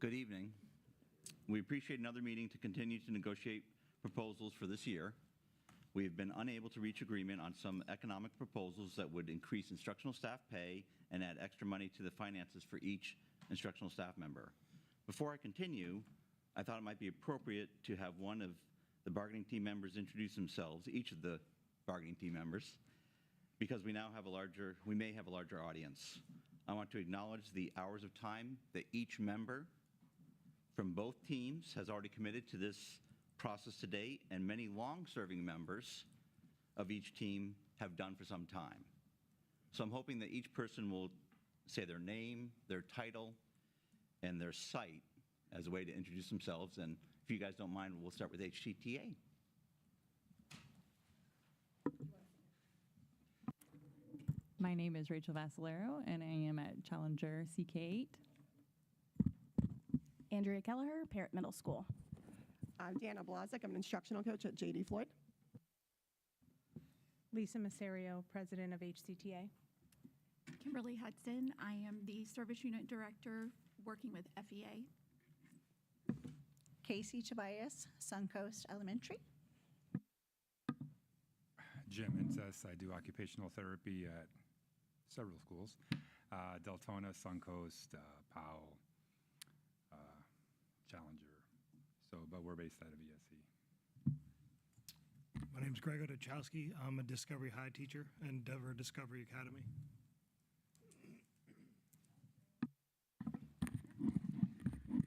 Good evening. We appreciate another meeting to continue to negotiate proposals for this year. We have been unable to reach agreement on some economic proposals that would increase instructional staff pay and add extra money to the finances for each instructional staff member. Before I continue, I thought it might be appropriate to have one of the bargaining team members introduce themselves, each of the bargaining team members, because we may have a larger audience. I want to acknowledge the hours of time that each member from both teams has already committed to this process to date, and many long-serving members of each team have done for some time. So I'm hoping that each person will say their name, their title, and their site as a way to introduce themselves. And if you guys don't mind, we'll start with HCTA. My name is Rachel Vassalero, and I am at Challenger CK8. Andrea Kelleher, Parrott Middle School. I'm Deanna Blazek. I'm an instructional coach at J.D. Floyd. Lisa Masario, president of HCTA. Kimberly Hudson. I am the service unit director working with FEA. Casey Tobias, Suncoast Elementary. Jim Incess. I do occupational therapy at several schools. Deltona, Suncoast, Powell, Challenger. But we're based out of ESE. My name is Gregor Dachowski. I'm a Discovery High teacher at Endeavor Discovery Academy.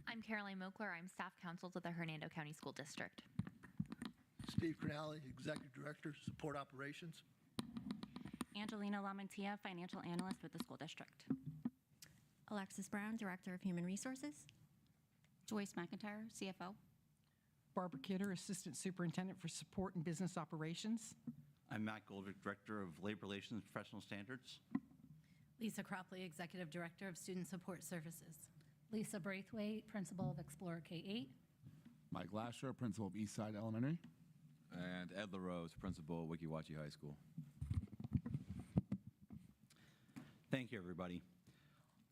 I'm Caroline Mokler. I'm staff counsel to the Hernando County School District. Steve Cronali, Executive Director, Support Operations. Angelina Lamantia, Financial Analyst with the School District. Alexis Brown, Director of Human Resources. Joyce McIntyre, CFO. Barbara Kidder, Assistant Superintendent for Support and Business Operations. I'm Matt Goldrick, Director of Labor Relations and Professional Standards. Lisa Cropley, Executive Director of Student Support Services. Lisa Braithwaite, Principal of Explorer K-8. Mike Lasher, Principal of Eastside Elementary. And Ed LaRose, Principal of Weeki Wachee High School. Thank you, everybody.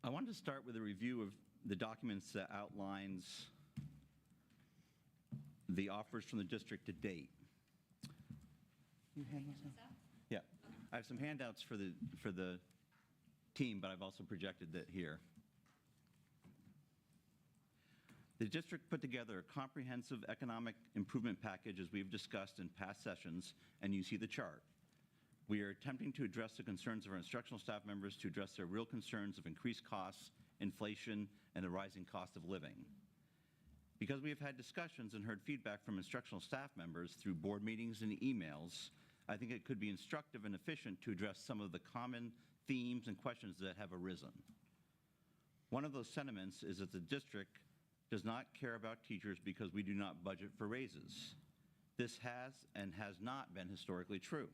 I wanted to start with a review of the documents that outlines the offers from the district to date. You hand those out? Yeah. I have some handouts for the team, but I've also projected that here. The district put together a comprehensive economic improvement package as we've discussed in past sessions, and you see the chart. We are attempting to address the concerns of our instructional staff members to address their real concerns of increased costs, inflation, and the rising cost of living. Because we have had discussions and heard feedback from instructional staff members through board meetings and emails, I think it could be instructive and efficient to address some of the common themes and questions that have arisen. One of those sentiments is that the district does not care about teachers because we do not budget for raises. This has and has not been historically true.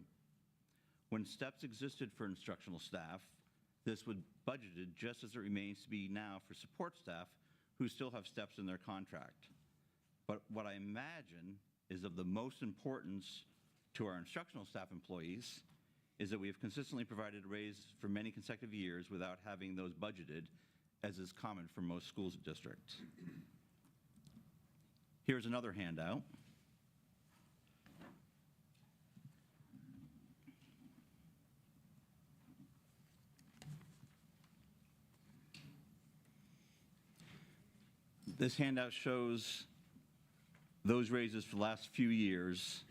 When steps existed for instructional staff, this was budgeted just as it remains to be now for support staff who still have steps in their contract. But what I imagine is of the most importance to our instructional staff employees is that we have consistently provided a raise for many consecutive years without having those budgeted, as is common for most schools districts. Here's another handout. This handout shows those raises for the last few years.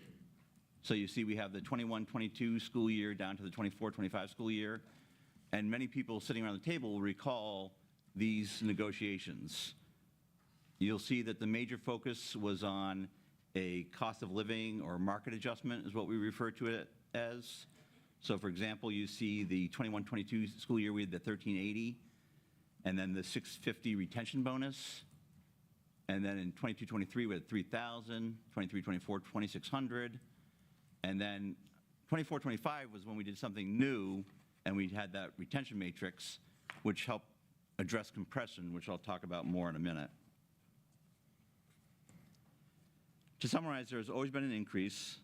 So you see we have the 21-22 school year down to the 24-25 school year. And many people sitting around the table will recall these negotiations. You'll see that the major focus was on a cost of living or market adjustment is what we refer to it as. So for example, you see the 21-22 school year, we had the 1380, and then the 650 retention bonus. And then in 22-23, we had 3,000, 23-24, 2,600. And then 24-25 was when we did something new, and we had that retention matrix, which helped address compression, which I'll talk about more in a minute. To summarize, there's always been an increase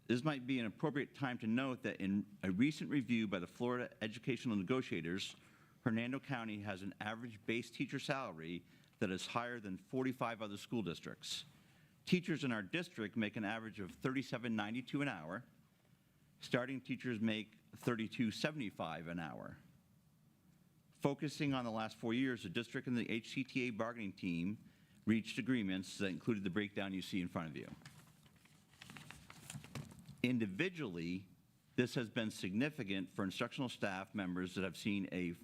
this might be an appropriate time to note that in a recent review by the Florida Educational Negotiators, Hernando County has an average base teacher salary that is higher than 45 other school districts. Teachers in our district make an average of $37.92 an hour. Starting teachers make $32.75 an hour. Focusing on the last 4 years, the district and the HCTA bargaining team reached agreements that included the breakdown you see in front of you. Individually, this has been significant for instructional staff members that have seen a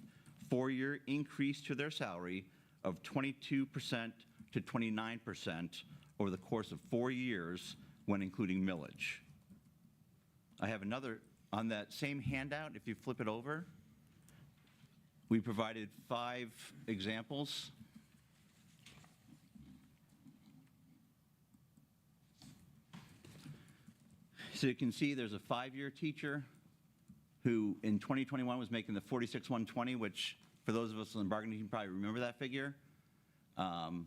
4-year increase to their salary of 22% to 29% over the course of 4 years when including millage. I have another, on that same handout, if you flip it over, we provided 5 examples. So you can see there's a 5-year teacher who in 2021 was making the 46,120, which for those of us in the bargaining team probably remember that figure. In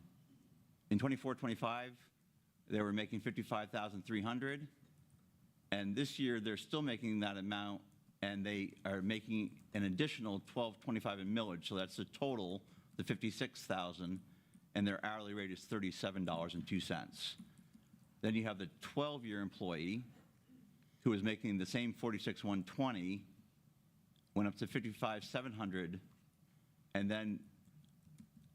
24-25, they were making 55,300. And this year they're still making that amount, and they are making an additional 12.25 in millage. So that's the total, the 56,000, and their hourly rate is $37.02. Then you have the 12-year employee who is making the same 46,120, went up to 55,700, and then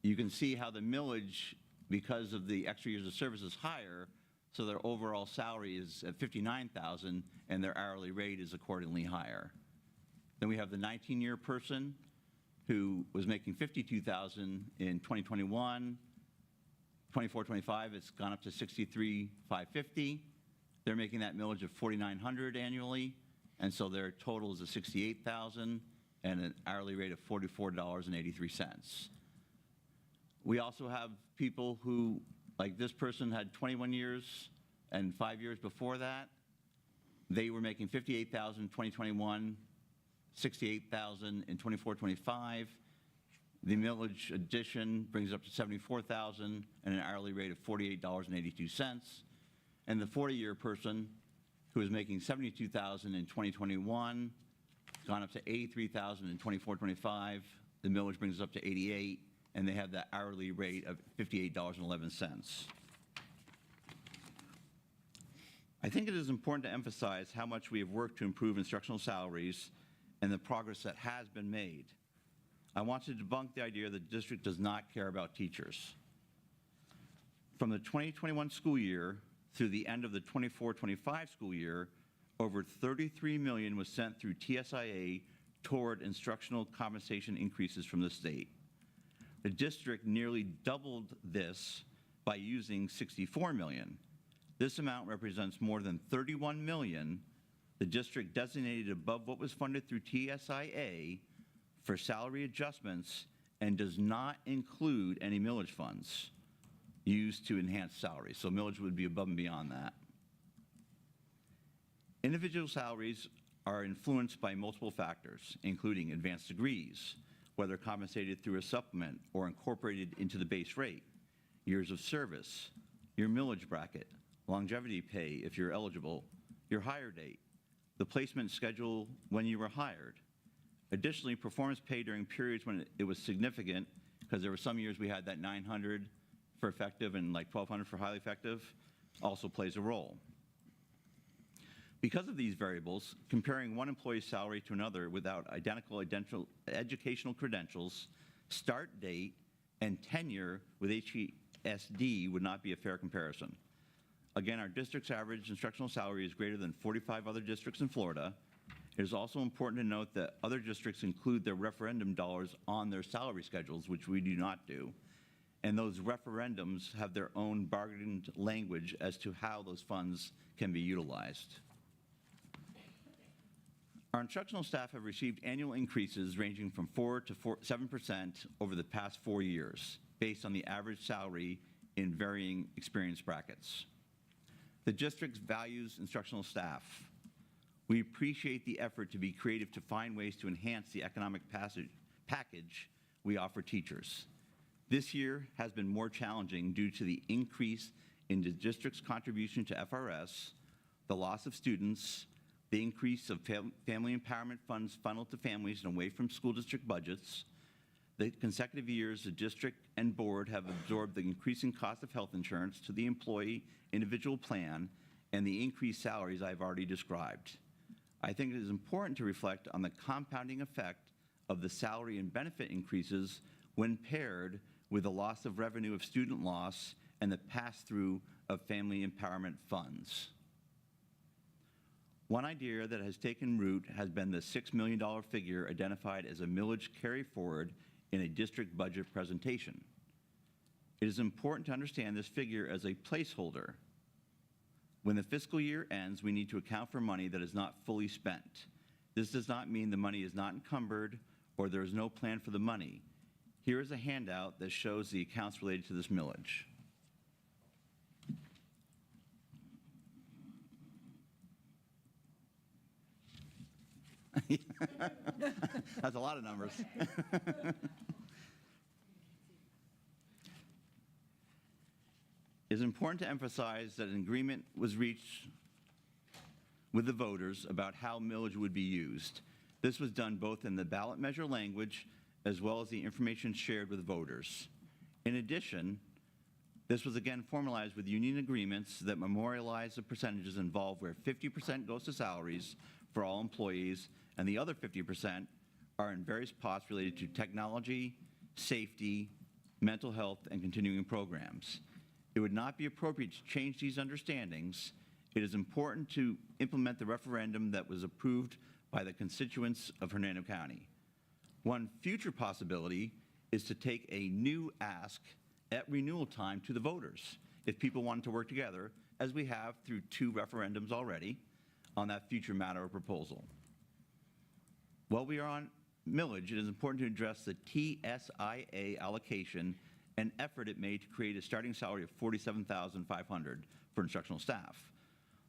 you can see how the millage, because of the extra years of service, is higher, so their overall salary is at 59,000, and their hourly rate is accordingly higher. Then we have the 19-year person who was making 52,000 in 2021. 24-25, it's gone up to 63,550. They're making that millage of 4,900 annually, and so their total is a 68,000 and an hourly rate of $44.83. We also have people who, like this person, had 21 years and 5 years before that. They were making 58,000 in 2021, 68,000 in 24-25. The millage addition brings it up to 74,000 and an hourly rate of $48.82. And the 40-year person who is making 72,000 in 2021, gone up to 83,000 in 24-25. The millage brings us up to 88, and they have that hourly rate of $58.11. I think it is important to emphasize how much we have worked to improve instructional salaries and the progress that has been made. I want to debunk the idea that the district does not care about teachers. From the 2021 school year through the end of the 24-25 school year, over $33 million was sent through TSIA toward instructional compensation increases from the state. The district nearly doubled this by using $64 million. This amount represents more than $31 million the district designated above what was funded through TSIA for salary adjustments and does not include any millage funds used to enhance salaries. So millage would be above and beyond that. Individual salaries are influenced by multiple factors, including advanced degrees, whether compensated through a supplement or incorporated into the base rate, years of service, your millage bracket, longevity pay if you're eligible, your hire date, the placement schedule when you were hired. Additionally, performance pay during periods when it was significant, because there were some years we had that 900 for effective and like 1,200 for highly effective, also plays a role. Because of these variables, comparing one employee's salary to another without identical educational credentials, start date, and tenure with HESD would not be a fair comparison. Again, our district's average instructional salary is greater than 45 other districts in Florida. It is also important to note that other districts include their referendum dollars on their salary schedules, which we do not do. And those referendums have their own bargained language as to how those funds can be utilized. Our instructional staff have received annual increases ranging from 4 to 7% over the past 4 years, based on the average salary in varying experience brackets. The district values instructional staff. We appreciate the effort to be creative to find ways to enhance the economic package we offer teachers. This year has been more challenging due to the increase in the district's contribution to FRS, the loss of students, the increase of family empowerment funds funneled to families and away from school district budgets, the consecutive years the district and board have absorbed the increasing cost of health insurance to the employee individual plan, and the increased salaries I've already described. I think it is important to reflect on the compounding effect of the salary and benefit increases when paired with the loss of revenue of student loss and the pass-through of family empowerment funds. One idea that has taken root has been the $6 million figure identified as a millage carry forward in a district budget presentation. It is important to understand this figure as a placeholder. When the fiscal year ends, we need to account for money that is not fully spent. This does not mean the money is not encumbered or there is no plan for the money. Here is a handout that shows the accounts related to this millage. That's a lot of numbers. It is important to emphasize that an agreement was reached with the voters about how millage would be used. This was done both in the ballot measure language as well as the information shared with voters. In addition, this was again formalized with union agreements that memorialize the percentages involved, where 50% goes to salaries for all employees and the other 50% are in various pots related to technology, safety, mental health, and continuing programs. It would not be appropriate to change these understandings. It is important to implement the referendum that was approved by the constituents of Hernando County. One future possibility is to take a new ask at renewal time to the voters if people wanted to work together, as we have through 2 referendums already on that future matter or proposal. While we are on millage, it is important to address the TSIA allocation and effort it made to create a starting salary of $47,500 for instructional staff.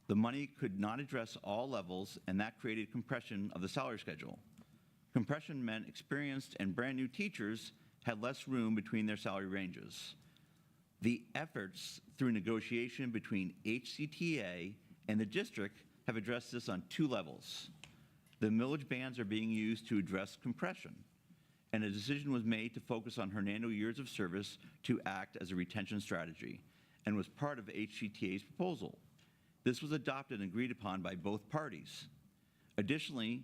The money could not address all levels, and that created compression of the salary schedule. Compression meant experienced and brand new teachers had less room between their salary ranges. The efforts through negotiation between HCTA and the district have addressed this on 2 levels. The millage bands are being used to address compression, and a decision was made to focus on Hernando years of service to act as a retention strategy, and was part of HCTA's proposal. This was adopted and agreed upon by both parties. Additionally,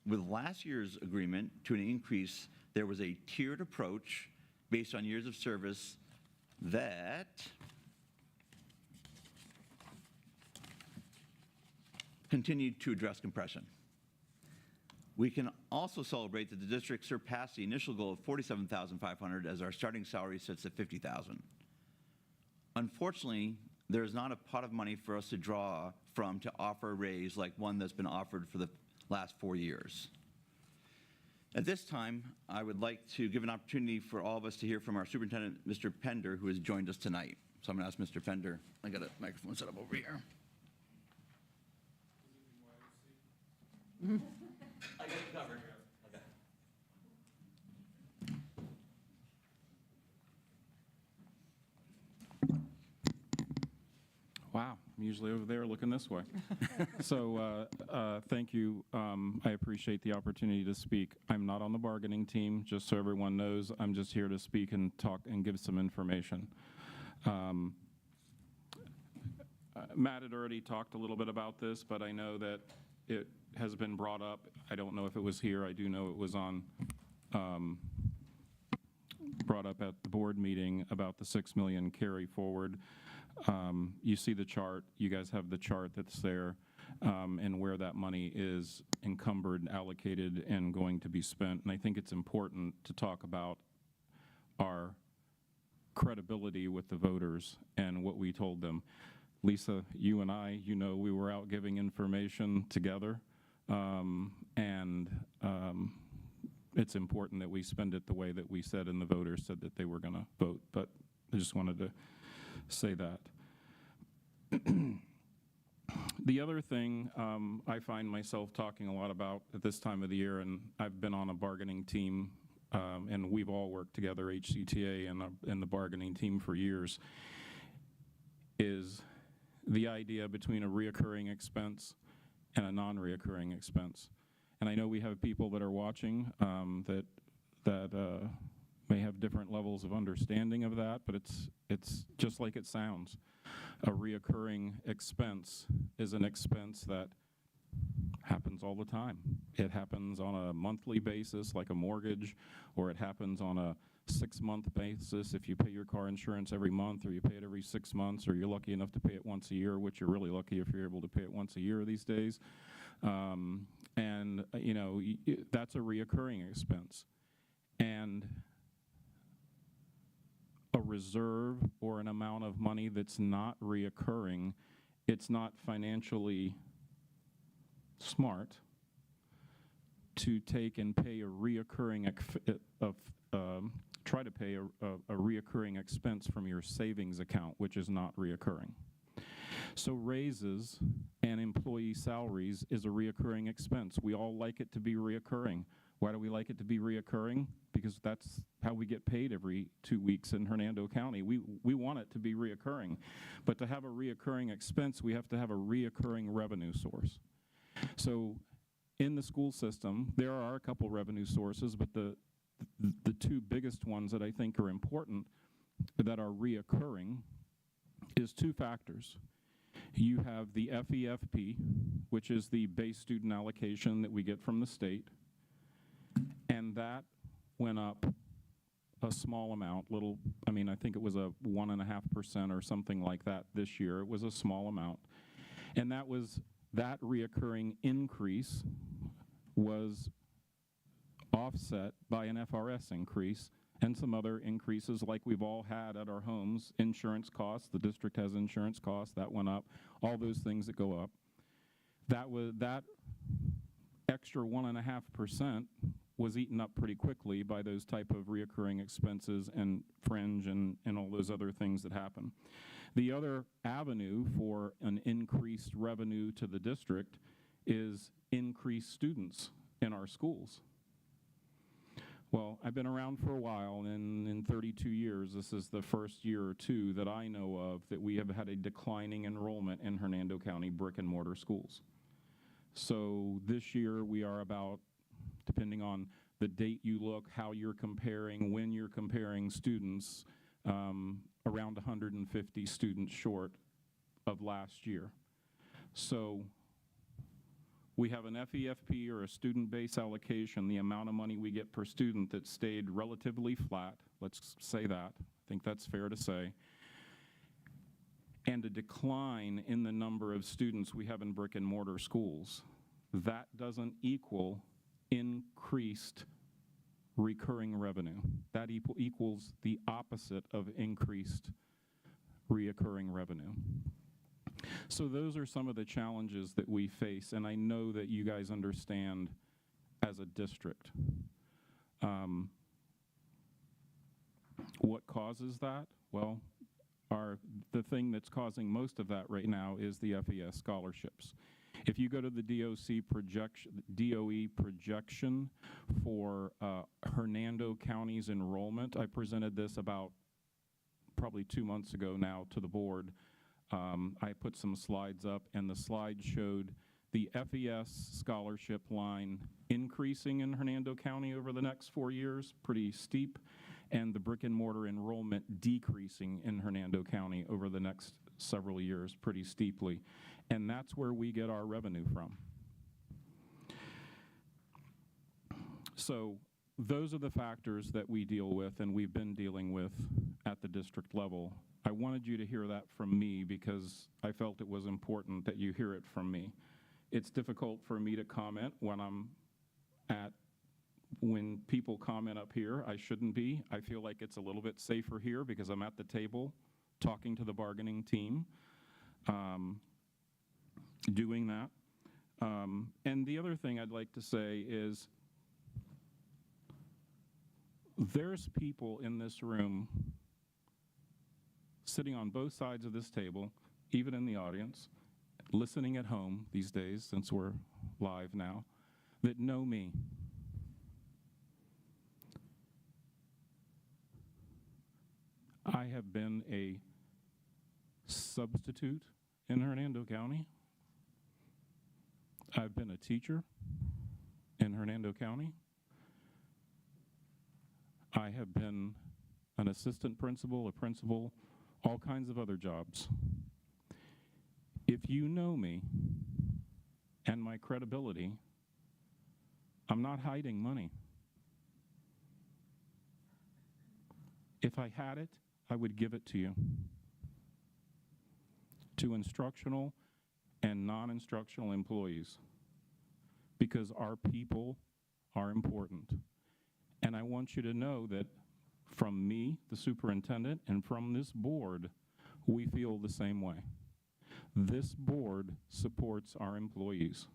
with last year's agreement to an increase, there was a tiered approach based on years of service that continued to address compression. We can also celebrate that the district surpassed the initial goal of $47,500 as our starting salary sits at $50,000. Unfortunately, there is not a pot of money for us to draw from to offer a raise like one that's been offered for the last 4 years. At this time, I would like to give an opportunity for all of us to hear from our superintendent, Mr. Pender, who has joined us tonight. So I'm going to ask Mr. Pender. I got a microphone set up over here. I got it covered. Okay. Wow, I'm usually over there looking this way. So thank you. I appreciate the opportunity to speak. I'm not on the bargaining team, just so everyone knows. I'm just here to speak and talk and give some information. Matt had already talked a little bit about this, but I know that it has been brought up. I don't know if it was here. I do know it was on brought up at the board meeting about the $6 million carry forward. You see the chart. You guys have the chart that's there, and where that money is encumbered, allocated, and going to be spent. And I think it's important to talk about our credibility with the voters and what we told them. Lisa, you and I, you know, we were out giving information together, and it's important that we spend it the way that we said, and the voters said that they were going to vote. But I just wanted to say that. The other thing I find myself talking a lot about at this time of the year, and I've been on a bargaining team, and we've all worked together, HCTA and the bargaining team for years, is the idea between a reoccurring expense and a non-reoccurring expense. And I know we have people that are watching that may have different levels of understanding of that, but it's just like it sounds. A reoccurring expense is an expense that happens all the time. It happens on a monthly basis, like a mortgage, or it happens on a 6-month basis if you pay your car insurance every month, or you pay it every 6 months, or you're lucky enough to pay it once a year, which you're really lucky if you're able to pay it once a year these days. You know, that's a reoccurring expense. And a reserve or an amount of money that's not reoccurring, it's not financially smart to take and pay a reoccurring try to pay a reoccurring expense from your savings account, which is not reoccurring. So raises and employee salaries is a reoccurring expense. We all like it to be reoccurring. Why do we like it to be reoccurring? Because that's how we get paid every 2 weeks in Hernando County. We want it to be reoccurring. But to have a reoccurring expense, we have to have a reoccurring revenue source. So in the school system, there are a couple revenue sources, but the two biggest ones that I think are important that are reoccurring is two factors. You have the FEFP, which is the base student allocation that we get from the state, and that went up a small amount, I think it was a 1.5% or something like that this year. It was a small amount. And that reoccurring increase was offset by an FRS increase and some other increases like we've all had at our homes. Insurance costs, the district has insurance costs, that went up, all those things that go up. That extra 1.5% was eaten up pretty quickly by those type of reoccurring expenses and fringe and all those other things that happen. The other avenue for an increased revenue to the district is increased students in our schools. Well, I've been around for a while, and in 32 years, this is the first year or two that I know of that we have had a declining enrollment in Hernando County brick and mortar schools. So this year we are about, depending on the date you look, how you're comparing, when you're comparing students, around 150 students short of last year. So we have an FEFP, or a student base allocation, the amount of money we get per student that stayed relatively flat, let's say that, I think that's fair to say, and a decline in the number of students we have in brick and mortar schools. That doesn't equal increased recurring revenue. That equals the opposite of increased reoccurring revenue. So those are some of the challenges that we face, and I know that you guys understand as a district. What causes that? Well, the thing that's causing most of that right now is the FES scholarships. If you go to the DOE projection for Hernando County's enrollment, I presented this about probably 2 months ago now to the board. I put some slides up, and the slide showed the FES scholarship line increasing in Hernando County over the next 4 years, pretty steep, and the brick and mortar enrollment decreasing in Hernando County over the next several years pretty steeply. And that's where we get our revenue from. So those are the factors that we deal with and we've been dealing with at the district level. I wanted you to hear that from me because I felt it was important that you hear it from me. It's difficult for me to comment when people comment up here. I shouldn't be. I feel like it's a little bit safer here because I'm at the table talking to the bargaining team, doing that. And the other thing I'd like to say is there's people in this room sitting on both sides of this table, even in the audience, listening at home these days since we're live now, that know me. I have been a substitute in Hernando County. I've been a teacher in Hernando County. I have been an assistant principal, a principal, all kinds of other jobs. If you know me and my credibility, I'm not hiding money. If I had it, I would give it to you. To instructional and non-instructional employees, because our people are important. And I want you to know that from me, the superintendent, and from this board, we feel the same way. This board supports our employees.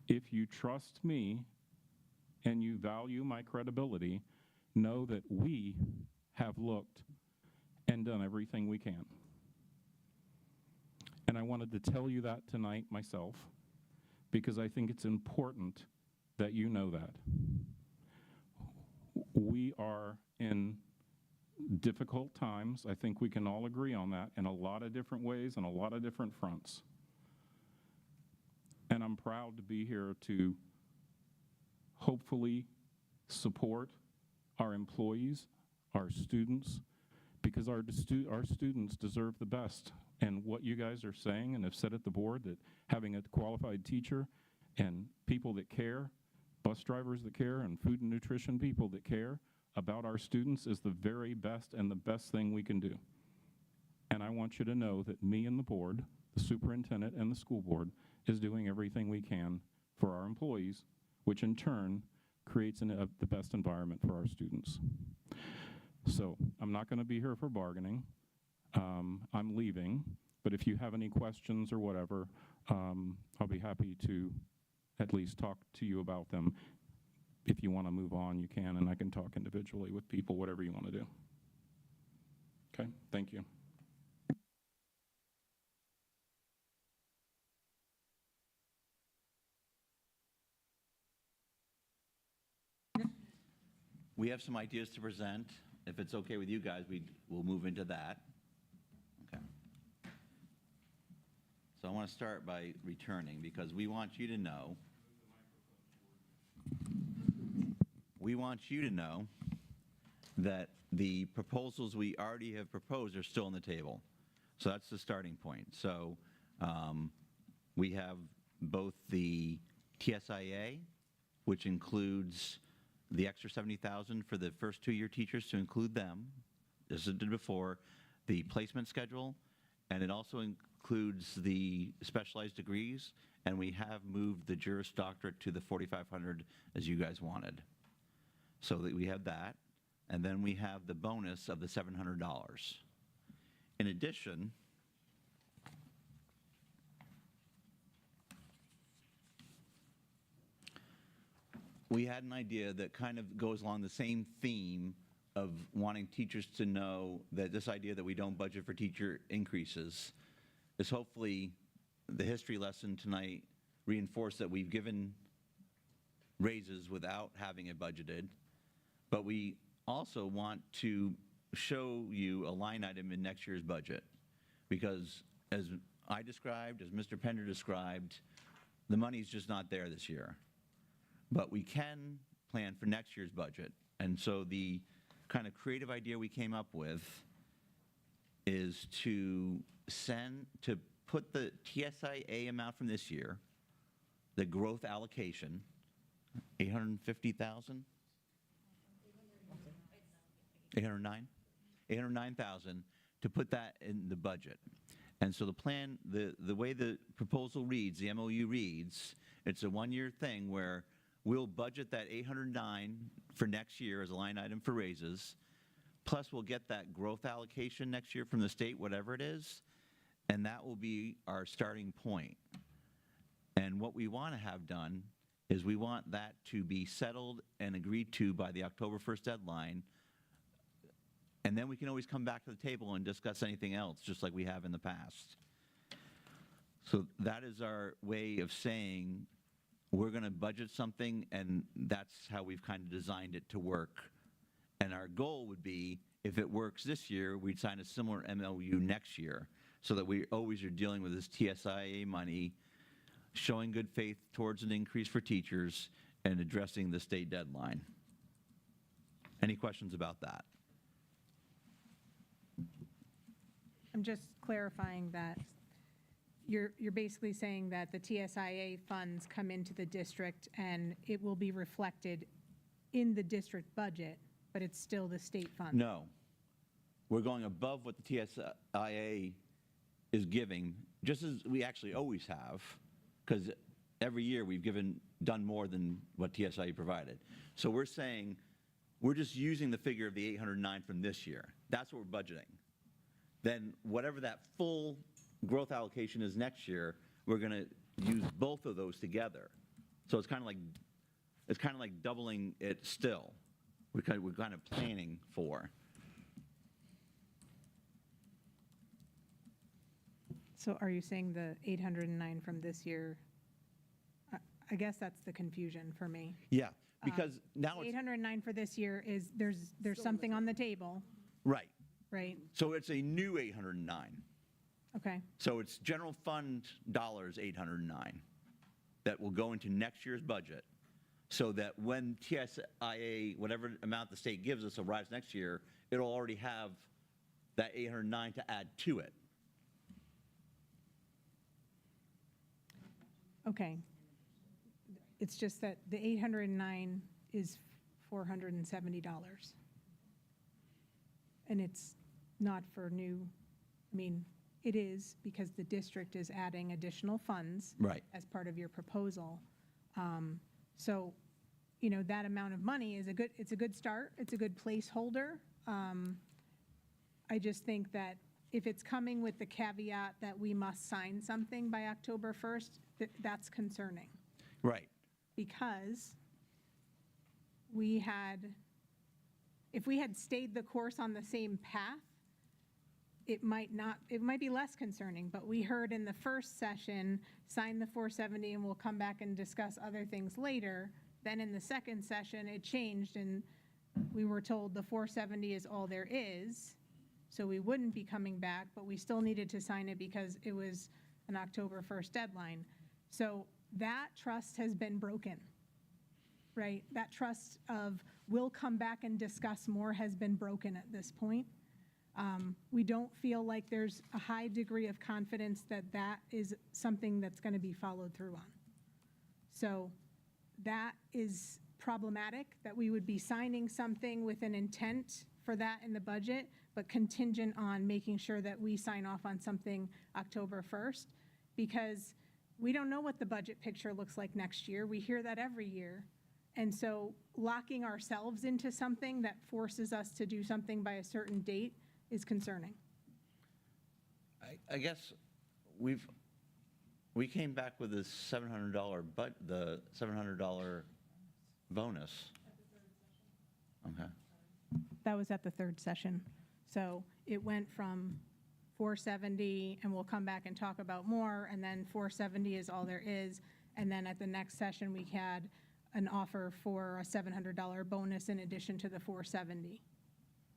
If you trust me and you value my credibility, know that we have looked and done everything we can. And I wanted to tell you that tonight myself, because I think it's important that you know that. We are in difficult times. I think we can all agree on that in a lot of different ways and a lot of different fronts. And I'm proud to be here to hopefully support our employees, our students, because our students deserve the best. And what you guys are saying and have said at the board, that having a qualified teacher and people that care, bus drivers that care, and food and nutrition people that care about our students is the very best and the best thing we can do. And I want you to know that me and the board, the superintendent and the school board, is doing everything we can for our employees, which in turn creates the best environment for our students. So I'm not going to be here for bargaining. I'm leaving, but if you have any questions or whatever, I'll be happy to at least talk to you about them. If you want to move on, you can, and I can talk individually with people, whatever you want to do. Okay, thank you. We have some ideas to present. If it's okay with you guys, we'll move into that. Okay. So I want to start by returning, because we want you to know. We want you to know that the proposals we already have proposed are still on the table. So that's the starting point. So we have both the TSIA, which includes the extra $70,000 for the first 2-year teachers, to include them, as it did before, the placement schedule, and it also includes the specialized degrees, and we have moved the Juris Doctorate to the $4,500 as you guys wanted. So that we have that, and then we have the bonus of the $700. In addition, we had an idea that kind of goes along the same theme of wanting teachers to know that this idea that we don't budget for teacher increases is hopefully the history lesson tonight reinforced that we've given raises without having it budgeted, but we also want to show you a line item in next year's budget, because as I described, as Mr. Pender described, the money's just not there this year. But we can plan for next year's budget. And so the kind of creative idea we came up with is to put the TSIA amount from this year, the growth allocation, 850,000? 809,000, to put that in the budget. And so the plan, the way the proposal reads, the MOU reads, it's a 1-year thing where we'll budget that 809 for next year as a line item for raises, plus we'll get that growth allocation next year from the state, whatever it is, and that will be our starting point. And what we want to have done is we want that to be settled and agreed to by the October 1st deadline, and then we can always come back to the table and discuss anything else, just like we have in the past. So that is our way of saying we're going to budget something, and that's how we've kind of designed it to work. And our goal would be, if it works this year, we'd sign a similar MOU next year so that we always are dealing with this TSIA money, showing good faith towards an increase for teachers and addressing the state deadline. Any questions about that? I'm just clarifying that you're basically saying that the TSIA funds come into the district and it will be reflected in the district budget, but it's still the state fund. No. We're going above what the TSIA is giving, just as we actually always have, because every year we've done more than what TSIA provided. So we're saying we're just using the figure of the 809 from this year. That's what we're budgeting. Then whatever that full growth allocation is next year, we're going to use both of those together. So it's kind of like doubling it still. We're kind of planning for. So are you saying the 809 from this year? I guess that's the confusion for me. Yeah, because now it's 809 for this year is there's something on the table, right. right? So it's a new 809. Okay. So it's general fund dollars 809 that will go into next year's budget, so that when TSIA, whatever amount the state gives us, arrives next year, it'll already have that 809 to add to it. Okay. It's just that the 809 is $470. And it's not for new, I mean, it is because the district is adding additional funds Right. as part of your proposal. So, you know, that amount of money is it's a good start. It's a good placeholder. I just think that if it's coming with the caveat that we must sign something by October 1st, that's concerning. Right. Because if we had stayed the course on the same path, it might be less concerning, but we heard in the first session, sign the 470 and we'll come back and discuss other things later. Then in the second session, it changed and we were told the 470 is all there is. So we wouldn't be coming back, but we still needed to sign it because it was an October 1st deadline. So that trust has been broken, right? That trust of we'll come back and discuss more has been broken at this point. We don't feel like there's a high degree of confidence that that is something that's going to be followed through on. So that is problematic, that we would be signing something with an intent for that in the budget, but contingent on making sure that we sign off on something October 1st, because we don't know what the budget picture looks like next year. We hear that every year. And so locking ourselves into something that forces us to do something by a certain date is concerning. I guess we came back with this $700, but the $700 bonus. Okay. That was at the third session. So it went from 470, and we'll come back and talk about more, and then 470 is all there is. And then at the next session, we had an offer for a $700 bonus in addition to the 470.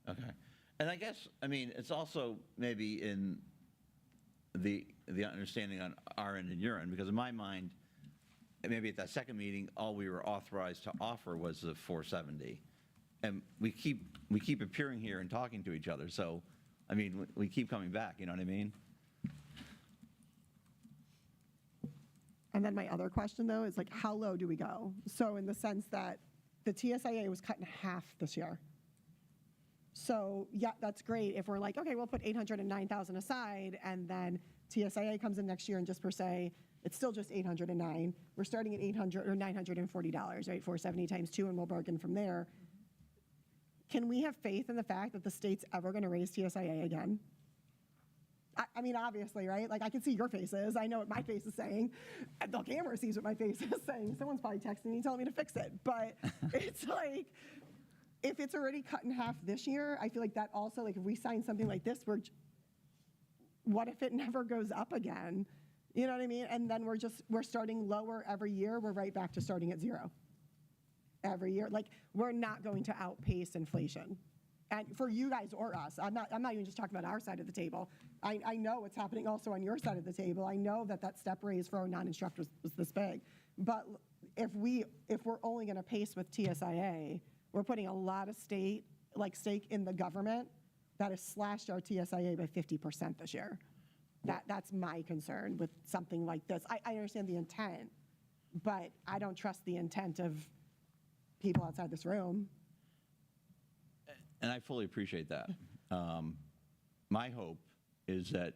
Okay. And I guess, I mean, it's also maybe in the understanding on our end and your end, because in my mind, maybe at that second meeting, all we were authorized to offer was the 470. And we keep appearing here and talking to each other. So, I mean, we keep coming back, you know what I mean? And then my other question, though, is like, how low do we go? So in the sense that the TSIA was cut in half this year. So yeah, that's great if we're like, okay, we'll put 809,000 aside, and then TSIA comes in next year and just per se, it's still just 809. We're starting at $800 or $940, right? 470 times 2, and we'll bargain from there. Can we have faith in the fact that the state's ever going to raise TSIA again? I mean, obviously, right? Like, I can see your faces. I know what my face is saying. The camera sees what my face is saying. Someone's probably texting me telling me to fix it. But it's like, if it's already cut in half this year, I feel like that also, like, if we sign something like this, what if it never goes up again? You know what I mean? And then we're starting lower every year. We're right back to starting at zero every year. Like, we're not going to outpace inflation And for you guys or us, I'm not even just talking about our side of the table. I know what's happening also on your side of the table. I know that step raise for our non-instructors was this big. But if we're only going to pace with TSIA, we're putting a lot of stake in the government that has slashed our TSIA by 50% this year. That's my concern with something like this. I understand the intent, but I don't trust the intent of people outside this room. And I fully appreciate that. My hope is that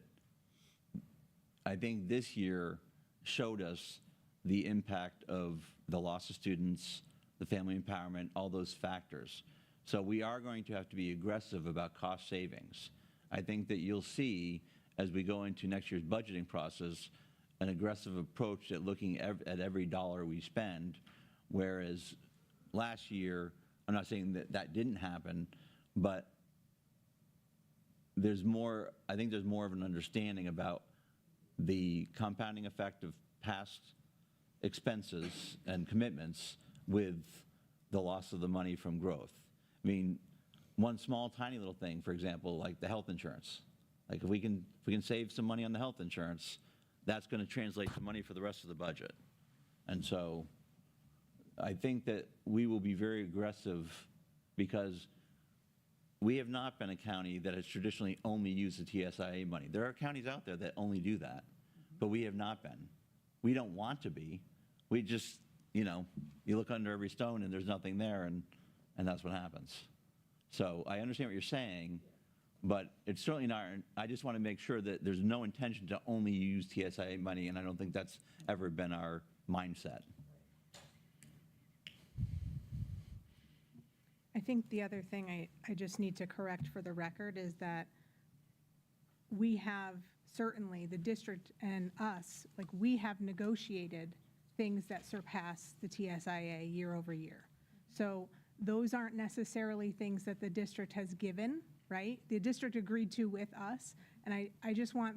I think this year showed us the impact of the loss of students, the family empowerment, all those factors. So we are going to have to be aggressive about cost savings. I think that you'll see, as we go into next year's budgeting process, an aggressive approach at looking at every dollar we spend, whereas last year, I'm not saying that didn't happen, but I think there's more of an understanding about the compounding effect of past expenses and commitments with the loss of the money from growth. I mean, one small, tiny little thing, for example, like the health insurance. Like if we can save some money on the health insurance, that's going to translate to money for the rest of the budget. And so I think that we will be very aggressive because we have not been a county that has traditionally only used the TSIA money. There are counties out there that only do that, but we have not been. We don't want to be. We just, you look under every stone and there's nothing there, and that's what happens. So I understand what you're saying, but it's certainly not. I just want to make sure that there's no intention to only use TSIA money, and I don't think that's ever been our mindset. I think the other thing I just need to correct for the record is that we have, certainly the district and us, we have negotiated things that surpass the TSIA year over year. So those aren't necessarily things that the district has given, right? The district agreed to with us, and I just want,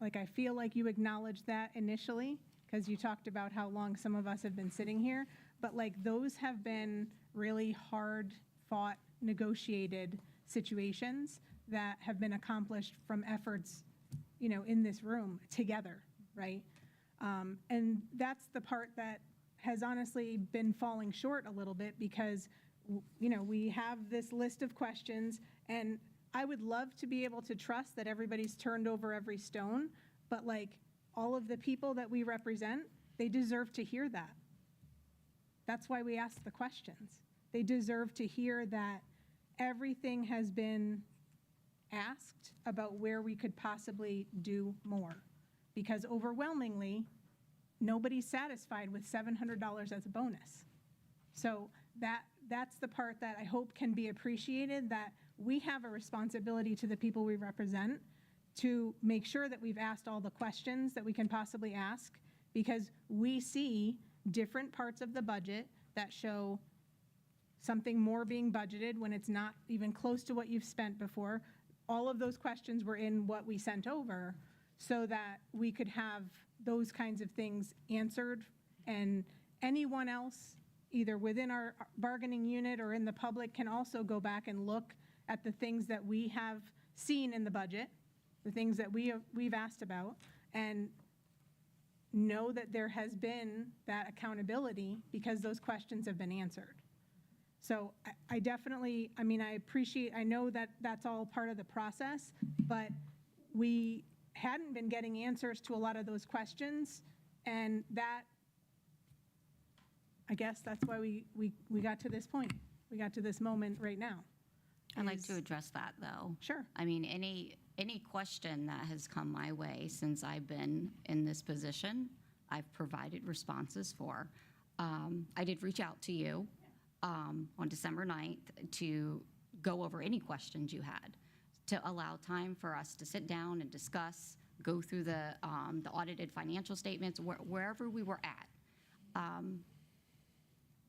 I feel like you acknowledged that initially, because you talked about how long some of us have been sitting here, but those have been really hard fought, negotiated situations that have been accomplished from efforts, in this room together, right? And that's the part that has honestly been falling short a little bit because, we have this list of questions, and I would love to be able to trust that everybody's turned over every stone, but all of the people that we represent, they deserve to hear that. That's why we ask the questions. They deserve to hear that everything has been asked about where we could possibly do more. Because overwhelmingly, nobody's satisfied with $700 as a bonus. So that's the part that I hope can be appreciated, that we have a responsibility to the people we represent to make sure that we've asked all the questions that we can possibly ask, because we see different parts of the budget that show something more being budgeted when it's not even close to what you've spent before. All of those questions were in what we sent over so that we could have those kinds of things answered, and anyone else, either within our bargaining unit or in the public, can also go back and look at the things that we have seen in the budget, the things that we've asked about, and know that there has been that accountability because those questions have been answered. So I definitely, I know that that's all part of the process, but we hadn't been getting answers to a lot of those questions, and that, I guess that's why we got to this point. We got to this moment right now. I'd like to address that, though. Sure. Any question that has come my way since I've been in this position, I've provided responses for. I did reach out to you on December 9th to go over any questions you had, to allow time for us to sit down and discuss, go through the audited financial statements, wherever we were at.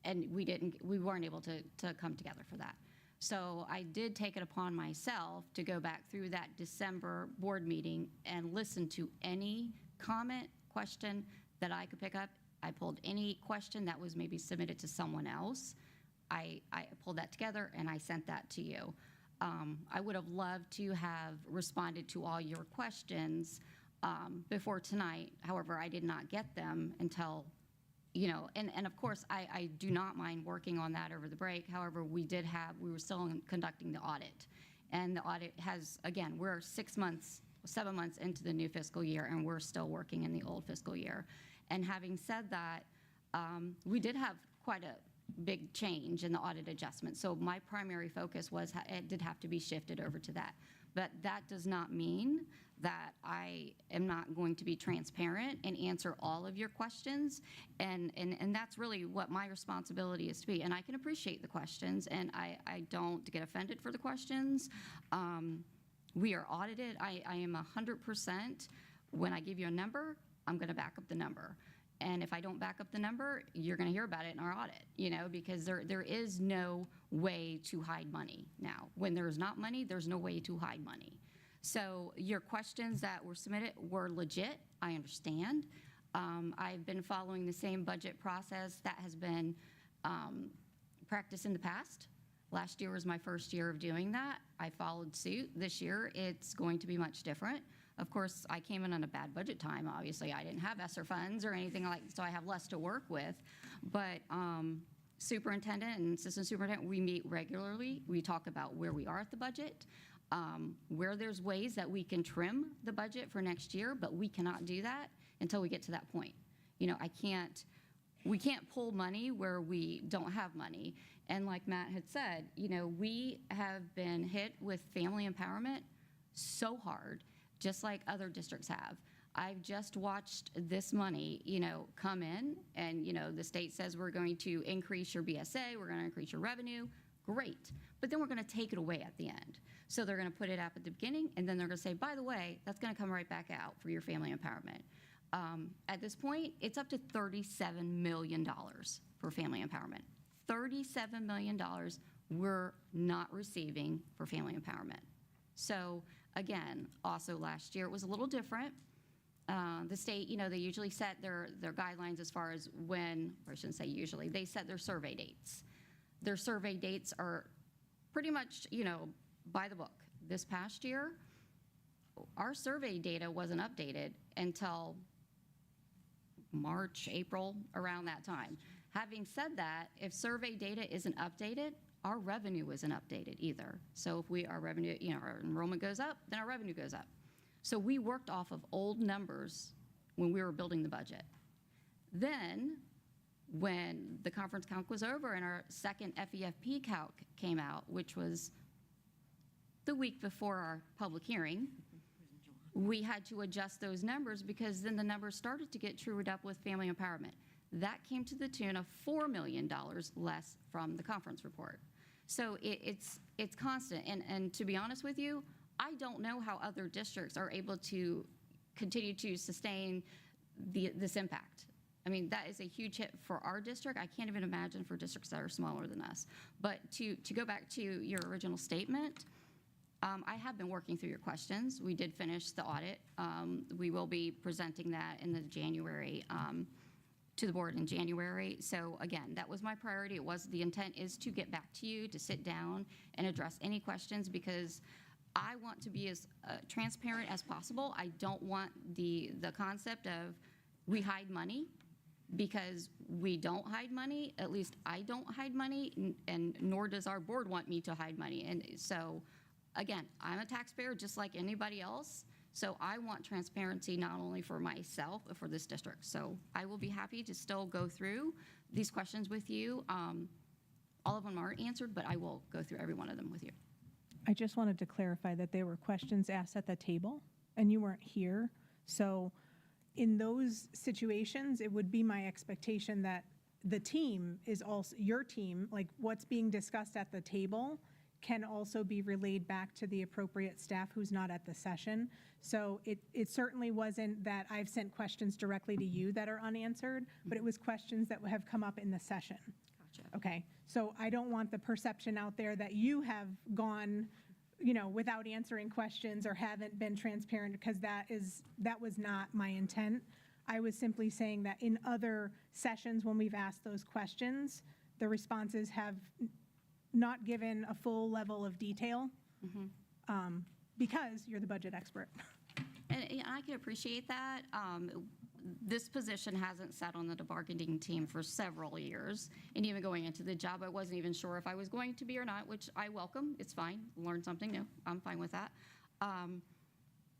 And we weren't able to come together for that. So I did take it upon myself to go back through that December board meeting and listen to any comment, question that I could pick up. I pulled any question that was maybe submitted to someone else. I pulled that together and I sent that to you. I would have loved to have responded to all your questions before tonight. However, I did not get them until, and of course, I do not mind working on that over the break. However, we were still conducting the audit. And the audit has, again, we're 7 months into the new fiscal year, and we're still working in the old fiscal year. And having said that, we did have quite a big change in the audit adjustment. So my primary focus was it did have to be shifted over to that. But that does not mean that I am not going to be transparent and answer all of your questions. And that's really what my responsibility is to be. And I can appreciate the questions, and I don't get offended for the questions. We are audited. I am 100%. When I give you a number, I'm going to back up the number. And if I don't back up the number, you're going to hear about it in our audit, because there is no way to hide money now. When there's not money, there's no way to hide money. So your questions that were submitted were legit. I understand. I've been following the same budget process that has been practiced in the past. Last year was my first year of doing that. I followed suit. This year, it's going to be much different. Of course, I came in on a bad budget time. Obviously, I didn't have ESSER funds or anything so I have less to work with. But superintendent and assistant superintendent, we meet regularly. We talk about where we are at the budget, where there's ways that we can trim the budget for next year, but we cannot do that until we get to that point. We can't pull money where we don't have money. And like Matt had said, we have been hit with family empowerment so hard, just like other districts have. I've just watched this money, come in, and, the state says we're going to increase your BSA, we're going to increase your revenue. Great. But then we're going to take it away at the end. So they're going to put it up at the beginning, and then they're going to say, by the way, that's going to come right back out for your family empowerment. At this point, it's up to $37 million for family empowerment. $37 million we're not receiving for family empowerment. So again, also last year it was a little different. The state, they usually set their guidelines as far as when, or I shouldn't say usually, they set their survey dates. Their survey dates are pretty much, by the book. This past year, our survey data wasn't updated until March, April, around that time. Having said that, if survey data isn't updated, our revenue isn't updated either. So if our revenue, our enrollment goes up, then our revenue goes up. So we worked off of old numbers when we were building the budget. Then when the conference calc was over and our second FEFP calc came out, which was the week before our public hearing, we had to adjust those numbers because then the numbers started to get trued up with family empowerment. That came to the tune of $4 million less from the conference report. So it's constant. And to be honest with you, I don't know how other districts are able to continue to sustain this impact. I mean, that is a huge hit for our district. I can't even imagine for districts that are smaller than us. But to go back to your original statement, I have been working through your questions. We did finish the audit. We will be presenting that in the January, to the board in January. So again, that was my priority. The intent is to get back to you, to sit down and address any questions, because I want to be as transparent as possible. I don't want the concept of we hide money, because we don't hide money. At least I don't hide money, and nor does our board want me to hide money. And so again, I'm a taxpayer just like anybody else. So I want transparency not only for myself, but for this district. So I will be happy to still go through these questions with you. All of them aren't answered, but I will go through every one of them with you. I just wanted to clarify that there were questions asked at the table and you weren't here. So in those situations, it would be my expectation that the team is also, your team, like what's being discussed at the table can also be relayed back to the appropriate staff who's not at the session. So it certainly wasn't that I've sent questions directly to you that are unanswered, but it was questions that have come up in the session. Gotcha. Okay, so I don't want the perception out there that you have gone, without answering questions or haven't been transparent, because that was not my intent. I was simply saying that in other sessions when we've asked those questions, the responses have not given a full level of detail because you're the budget expert. And I can appreciate that. This position hasn't sat on the bargaining team for several years. And even going into the job, I wasn't even sure if I was going to be or not, which I welcome. It's fine. Learn something new. I'm fine with that.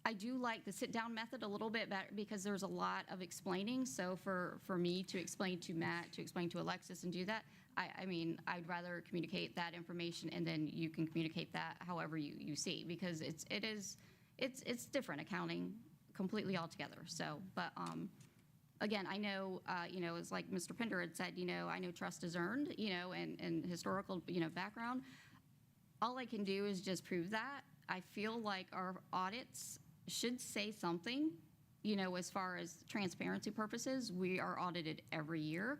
I do like the sit-down method a little bit better because there's a lot of explaining. So for me to explain to Matt, to explain to Alexis and do that, I mean, I'd rather communicate that information and then you can communicate that however you see, because it's different accounting completely altogether. So, but again, I know, it's like Mr. Pender had said, I know trust is earned, and historical, background. All I can do is just prove that. I feel like our audits should say something, as far as transparency purposes. We are audited every year,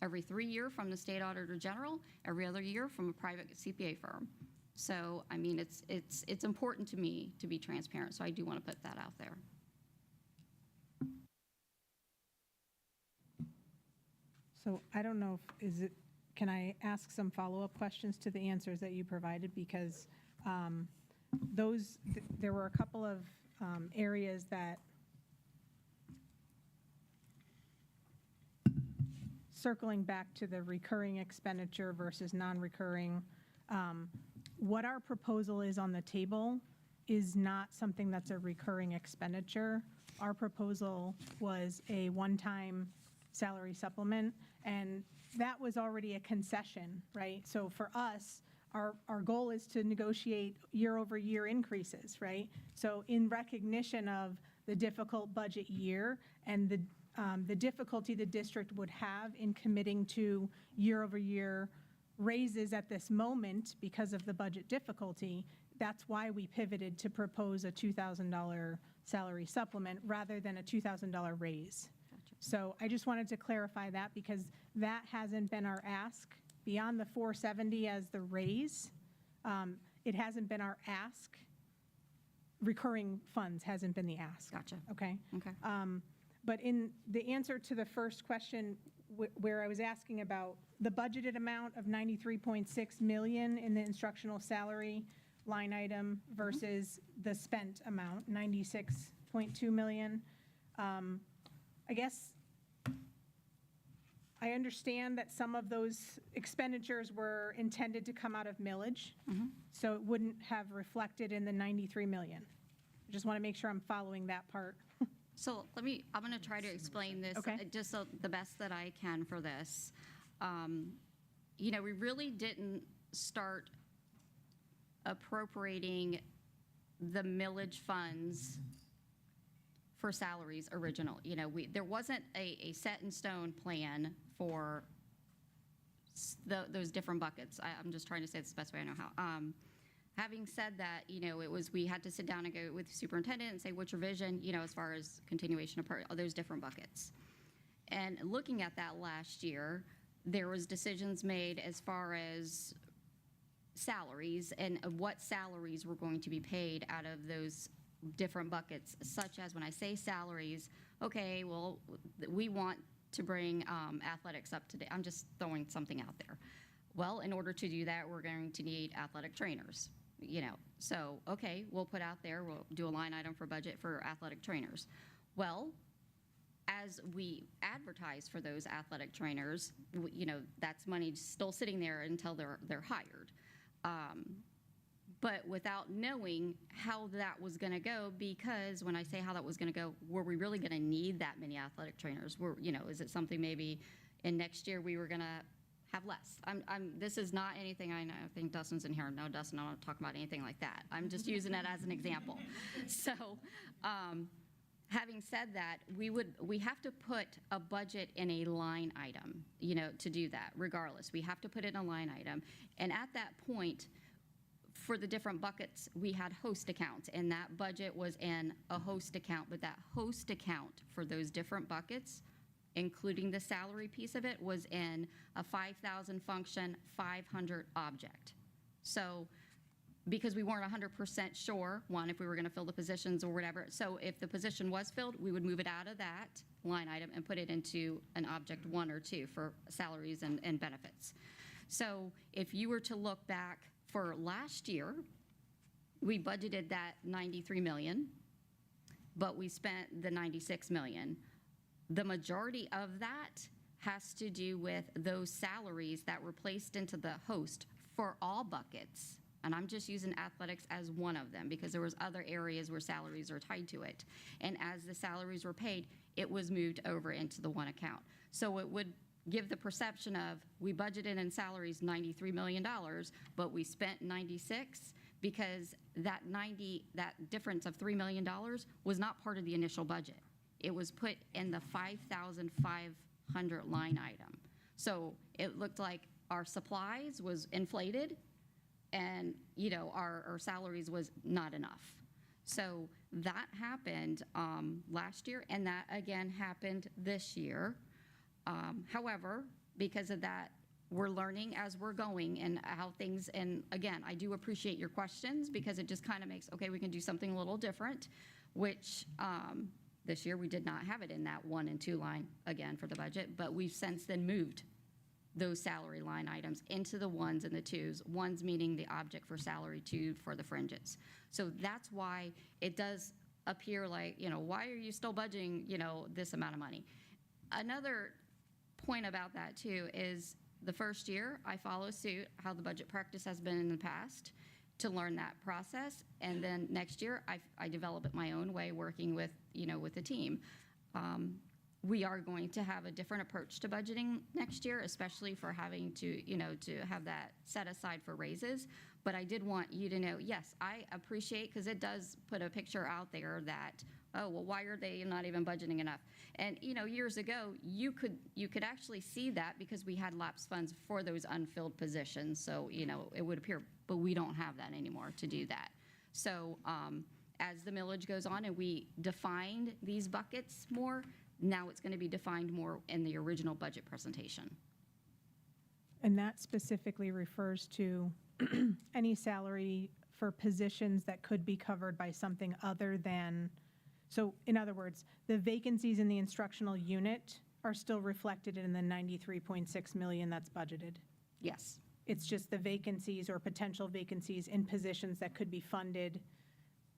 every 3 years from the State Auditor General, every other year from a private CPA firm. So, I mean, it's important to me to be transparent, so I do want to put that out there. So I don't know can I ask some follow-up questions to the answers that you provided? Because there were a couple of areas that, circling back to the recurring expenditure versus non-recurring, what our proposal is on the table is not something that's a recurring expenditure. Our proposal was a one-time salary supplement, and that was already a concession, right? So for us, our goal is to negotiate year-over-year increases, right? So in recognition of the difficult budget year and the difficulty the district would have in committing to year-over-year raises at this moment because of the budget difficulty, that's why we pivoted to propose a $2,000 salary supplement rather than a $2,000 raise. Gotcha. So I just wanted to clarify that because that hasn't been our ask. Beyond the 470 as the raise, it hasn't been our ask. Recurring funds hasn't been the ask. Gotcha. Okay? Okay. But in the answer to the first question, where I was asking about the budgeted amount of $93.6 million in the instructional salary line item versus the spent amount, $96.2 million, I guess I understand that some of those expenditures were intended to come out of millage, so it wouldn't have reflected in the $93 million. I just want to make sure I'm following that part. So I'm going to try to explain this just so the best that I can for this. We really didn't start appropriating the millage funds for salaries original. There wasn't a set in stone plan for those different buckets. I'm just trying to say it's the best way I know how. Having said that, we had to sit down and go with the superintendent and say, what's your vision, as far as continuation of those different buckets. And looking at that last year, there was decisions made as far as salaries and what salaries were going to be paid out of those different buckets, such as when I say salaries, okay, well, we want to bring athletics up to date. I'm just throwing something out there. Well, in order to do that, we're going to need athletic trainers. So, okay, we'll put out there, we'll do a line item for budget for athletic trainers. Well, as we advertise for those athletic trainers, that's money still sitting there until they're hired. But without knowing how that was going to go, because when I say how that was going to go, were we really going to need that many athletic trainers? Is it something maybe in next year we were going to have less? This is not anything I know. I think Dustin's in here. No, Dustin, I don't want to talk about anything like that. I'm just using it as an example. So, having said that, we have to put a budget in a line item, to do that. Regardless, we have to put it in a line item, and at that point, for the different buckets, we had host accounts, and that budget was in a host account. But that host account for those different buckets, including the salary piece of it, was in a 5,000 function, 500 object. So because we weren't 100% sure, if we were going to fill the positions or whatever. So if the position was filled, we would move it out of that line item and put it into an object 1 or 2 for salaries and benefits. So if you were to look back for last year, we budgeted that 93 million, but we spent the 96 million. The majority of that has to do with those salaries that were placed into the host for all buckets. And I'm just using athletics as one of them because there was other areas where salaries are tied to it. And as the salaries were paid, it was moved over into the one account. So it would give the perception of we budgeted in salaries $93 million, but we spent 96 because that difference of $3 million was not part of the initial budget. It was put in the 5,500 line item. So it looked like our supplies was inflated and, you know, our salaries was not enough. So that happened last year, and that again happened this year. However, because of that, we're learning as we're going and how things, and again, I do appreciate your questions because it just kind of makes, okay, we can do something a little different, which this year we did not have it in that 1 and 2 line again for the budget, but we've since then moved those salary line items into the 1s and the 2s, 1s meaning the object for salary, 2 for the fringes. So that's why it does appear like, you know, why are you still budgeting, you know, this amount of money? Another point about that too is the first year I follow suit how the budget practice has been in the past to learn that process, and then next year I develop it my own way working with, you know, with the team. We are going to have a different approach to budgeting next year, especially for having to, you know, to have that set aside for raises. But I did want you to know, yes, I appreciate, because it does put a picture out there that, oh, well, why are they not even budgeting enough? And, you know, years ago, you could actually see that because we had lapsed funds for those unfilled positions. So, you know, it would appear, but we don't have that anymore to do that. So as the millage goes on and we defined these buckets more, now it's going to be defined more in the original budget presentation. And that specifically refers to any salary for positions that could be covered by something other than, so in other words, the vacancies in the instructional unit are still reflected in the 93.6 million that's budgeted. Yes. It's just the vacancies or potential vacancies in positions that could be funded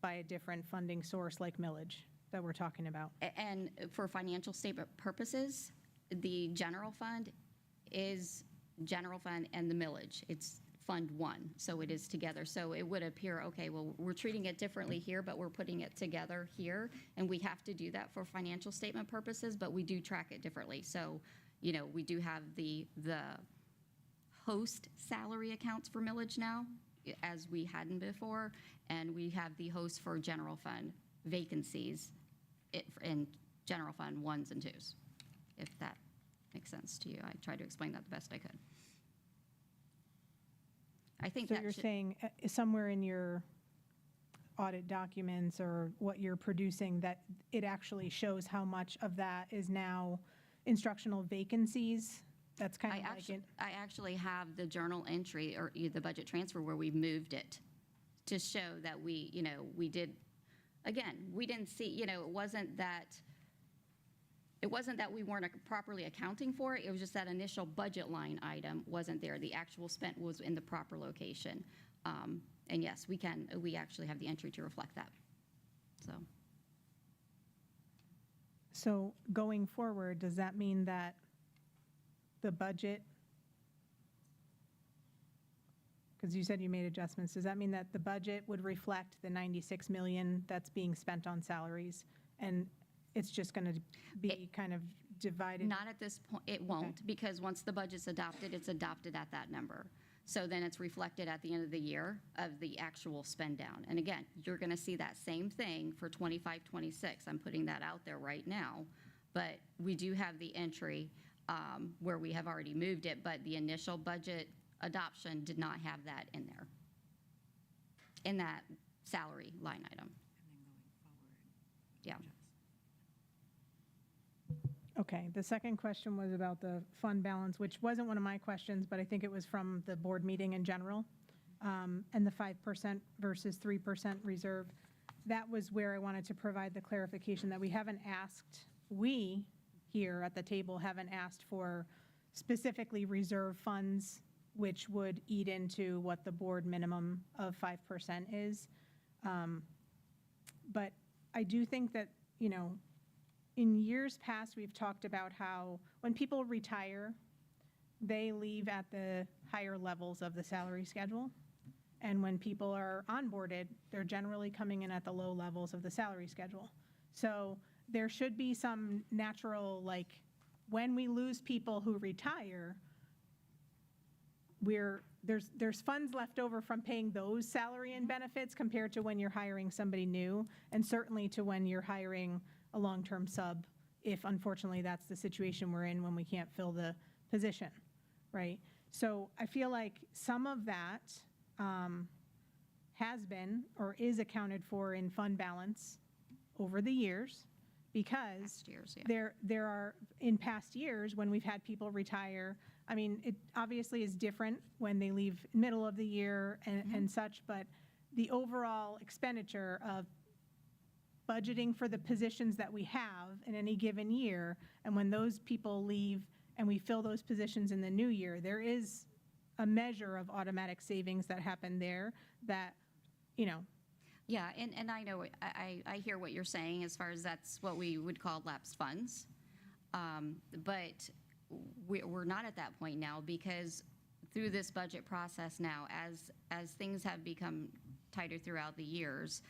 by a different funding source like millage that we're talking about. And for financial statement purposes, the general fund is general fund and the millage. It's Fund 1, so it is together. So it would appear, okay, well, we're treating it differently here, but we're putting it together here, and we have to do that for financial statement purposes, but we do track it differently. So, you know, we do have the host salary accounts for millage now, as we hadn't before, and we have the host for general fund vacancies in general fund 1s and 2s, if that makes sense to you. I tried to explain that the best I could. I think So that you're saying somewhere in your audit documents or what you're producing that it actually shows how much of that is now instructional vacancies? That's kind of like it. I actually have the journal entry or the budget transfer where we've moved it to show that we, you know, we did, again, we didn't see, you know, it wasn't that we weren't properly accounting for it. It was just that initial budget line item wasn't there. The actual spent was in the proper location. And yes, we actually have the entry to reflect that. So going forward, does that mean that the budget, because you said you made adjustments, does that mean that the budget would reflect the 96 million that's being spent on salaries, and it's just going to be kind of divided? Not at this point. It won't, because once the budget's adopted, it's adopted at that number. So then it's reflected at the end of the year of the actual spend down. And again, you're going to see that same thing for 25, 26. I'm putting that out there right now. But we do have the entry where we have already moved it, but the initial budget adoption did not have that in there, in that salary line item. Yeah. Okay, the second question was about the fund balance, which wasn't one of my questions, but I think it was from the board meeting in general, and the 5% versus 3% reserve. That was where I wanted to provide the clarification that we haven't asked, we here at the table haven't asked for specifically reserve funds, which would eat into what the board minimum of 5% is. But I do think that, you know, in years past, we've talked about how when people retire, they leave at the higher levels of the salary schedule. And when people are onboarded, they're generally coming in at the low levels of the salary schedule. So there should be some natural, like, when we lose people who retire, there's funds left over from paying those salary and benefits compared to when you're hiring somebody new, and certainly to when you're hiring a long-term sub, if unfortunately that's the situation we're in when we can't fill the position, right? So I feel like some of that has been or is accounted for in fund balance over the years, because there are, in past years, when we've had people retire, I mean, it obviously is different when they leave middle of the year and such, but the overall expenditure of budgeting for the positions that we have in any given year, and when those people leave and we fill those positions in the new year, there is a measure of automatic savings that happen there that, you know. Yeah, and I know, I hear what you're saying as far as that's what we would call lapsed funds. But we're not at that point now, because through this budget process now, as things have become tighter throughout the years,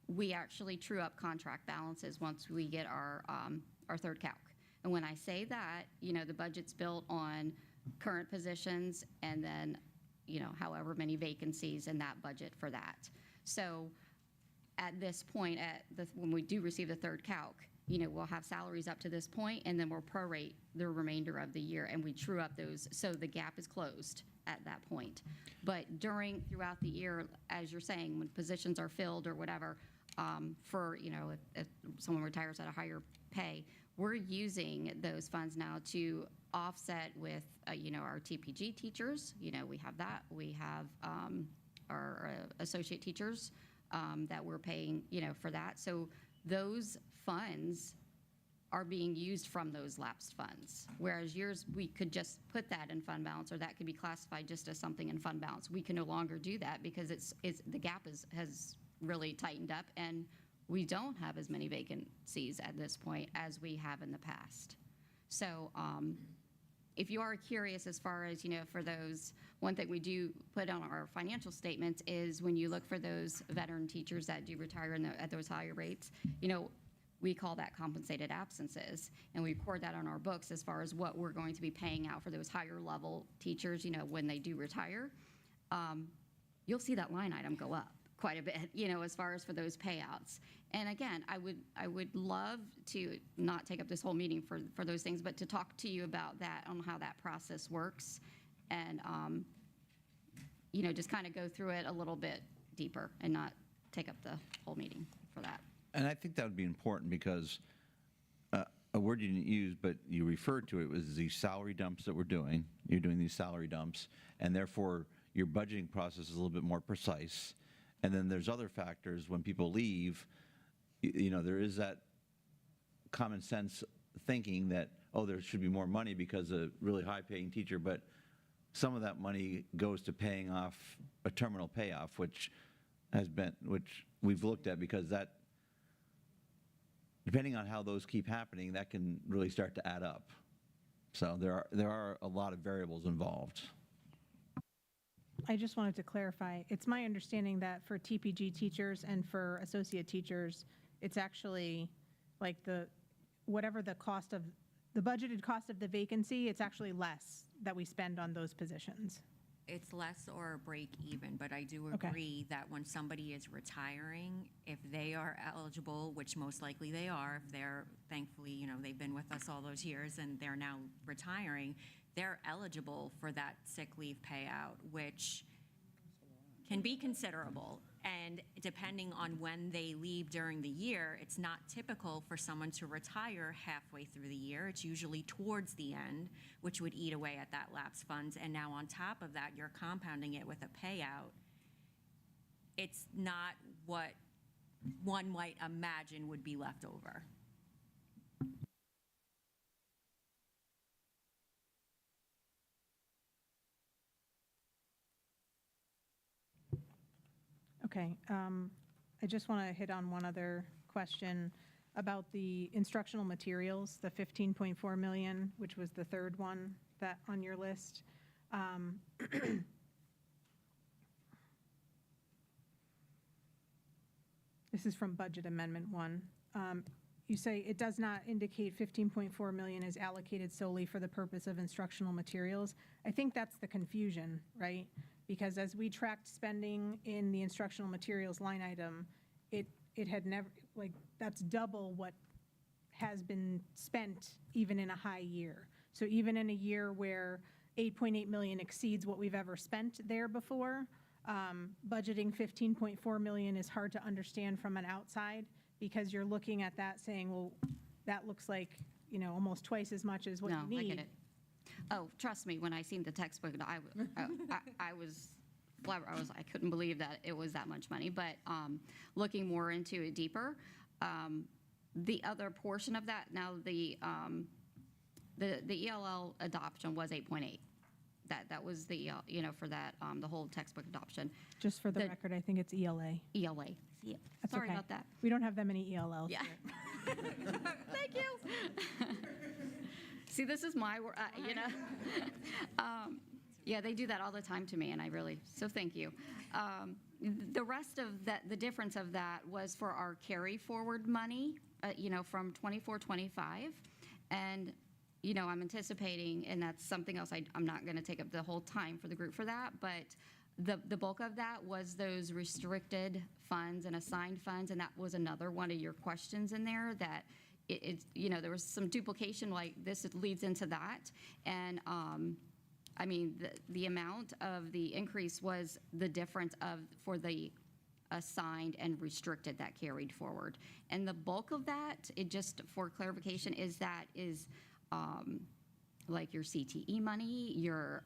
we actually true up contract balances once we get our third calc. And when I say that, you know, the budget's built on current positions and then, you know, however many vacancies in that budget for that. So at this point, when we do receive the third calc, you know, we'll have salaries up to this point, and then we'll prorate the remainder of the year, and we true up those, so the gap is closed at that point. But throughout the year, as you're saying, when positions are filled or whatever, for, you know, if someone retires at a higher pay, we're using those funds now to offset with, you know, our TPG teachers. You know, we have that. We have our associate teachers that we're paying, you know, for that. So those funds are being used from those lapsed funds. Whereas years, we could just put that in fund balance, or that could be classified just as something in fund balance. We can no longer do that because the gap has really tightened up, and we don't have as many vacancies at this point as we have in the past. So if you are curious as far as, you know, for those, one thing we do put on our financial statements is when you look for those veteran teachers that do retire at those higher rates, you know, we call that compensated absences, and we record that on our books as far as what we're going to be paying out for those higher level teachers, you know, when they do retire. You'll see that line item go up quite a bit, you know, as far as for those payouts. And again, I would love to not take up this whole meeting for those things, but to talk to you about that, on how that process works, and you know, just kind of go through it a little bit deeper and not take up the whole meeting for that. And I think that would be important, because a word you didn't use, but you referred to it, was these salary dumps that we're doing. You're doing these salary dumps, and therefore your budgeting process is a little bit more precise. And then there's other factors. When people leave, you know, there is that common sense thinking that, oh, there should be more money because a really high-paying teacher, but some of that money goes to paying off a terminal payoff, which we've looked at, because that, depending on how those keep happening, that can really start to add up. So there are a lot of variables involved. I just wanted to clarify, it's my understanding that for TPG teachers and for associate teachers, it's actually like whatever the cost of, the budgeted cost of the vacancy, it's actually less that we spend on those positions. It's less or break even, but I do agree that when somebody is retiring, if they are eligible, which most likely they are, if they're, thankfully, you know, they've been with us all those years and they're now retiring, they're eligible for that sick leave payout, which can be considerable. And depending on when they leave during the year, it's not typical for someone to retire halfway through the year. It's usually towards the end, which would eat away at that lapse funds. And now on top of that, you're compounding it with a payout. It's not what one might imagine would be left over. Okay. I just want to hit on one other question about the instructional materials, the 15.4 million, which was the third one that on your list. This is from Budget Amendment 1. You say it does not indicate 15.4 million is allocated solely for the purpose of instructional materials. I think that's the confusion, right? Because as we tracked spending in the instructional materials line item, it had never, like, that's double what has been spent even in a high year. So even in a year where 8.8 million exceeds what we've ever spent there before, budgeting 15.4 million is hard to understand from an outside, because you're looking at that saying, well, that looks like, you know, almost twice as much as what No, you need. I get it. Oh, trust me, when I seen the textbook, I was I couldn't believe that it was that much money. But looking more into it deeper, the other portion of that, now the ELL adoption was 8.8. That was the you know, for that the whole textbook adoption. Just for the record, I think it's ELA. ELA. Yeah. That's Sorry okay. about that. We don't have that many ELLs. Yeah. Thank you. See, this is my work, you know. Yeah, they do that all the time to me, and I really, so thank you. The rest of that, the difference of that was for our carry forward money, you know, from 24-25. And, you know, I'm anticipating, and that's something else I'm not going to take up the whole time for the group for that, but the bulk of that was those restricted funds and assigned funds, and that was another one of your questions in there, that it's, you know, there was some duplication, like this leads into that. And I mean, the amount of the increase was the difference of for the assigned and restricted that carried forward. And the bulk of that, it just for clarification, is like your CTE money, your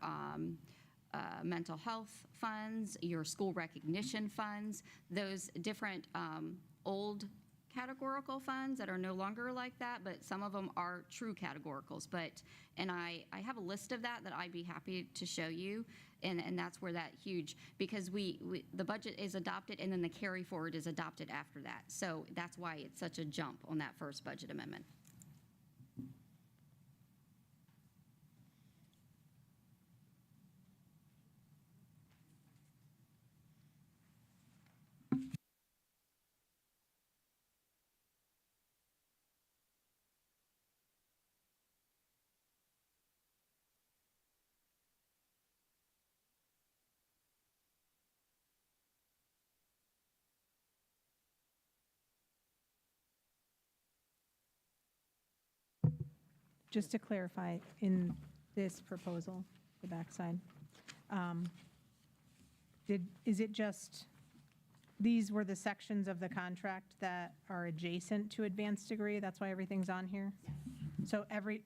mental health funds, your school recognition funds, those different old categorical funds that are no longer like that, but some of them are true categoricals. And I have a list of that I'd be happy to show you, and that's where that huge, because the budget is adopted and then the carry forward is adopted after that. So that's why it's such a jump on that first budget amendment. Just to clarify, in this proposal, the backside, is it just, these were the sections of the contract that are adjacent to advanced degree? That's why everything's on here? So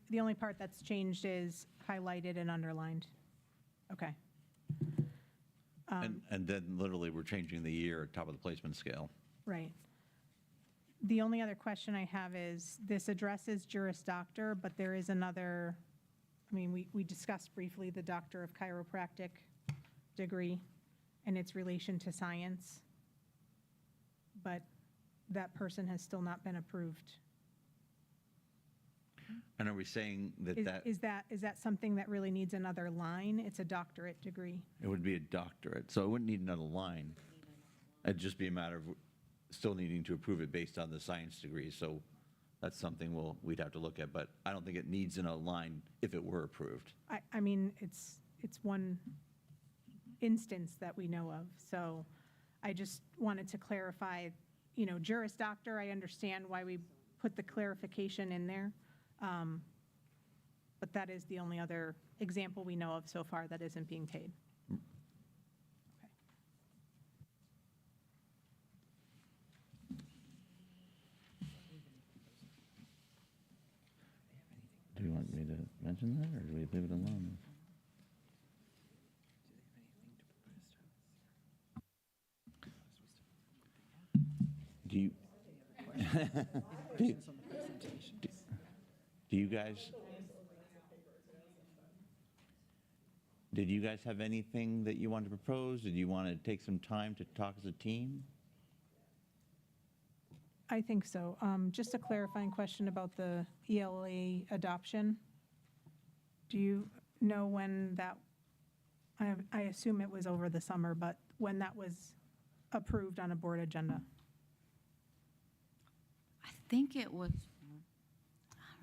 the only part that's changed is highlighted and underlined? Okay. And then literally, we're changing the year top of the placement scale. Right. The only other question I have is, this addresses Juris Doctor, but there is another, I mean, we discussed briefly the Doctor of Chiropractic degree and its relation to science, but that person has still not been approved. And are we saying that Is that something that really needs another line? It's a doctorate degree. it would be a doctorate, so it wouldn't need another line. It'd just be a matter of still needing to approve it based on the science degree. So that's something we'd have to look at, but I don't think it needs in a line if it were approved. I mean, it's one instance that we know of. So I just wanted to clarify, you know, Juris Doctor, I understand why we put the clarification in there. But that is the only other example we know of so far that isn't being paid. Do you want me to mention that, or do we leave it alone? Do you, do you guys, did you guys have anything that you wanted to propose? Did you want to take some time to talk as a team? I think so. Just a clarifying question about the ELA adoption. Do you know when that, I assume it was over the summer, but when that was approved on a board agenda? I think it was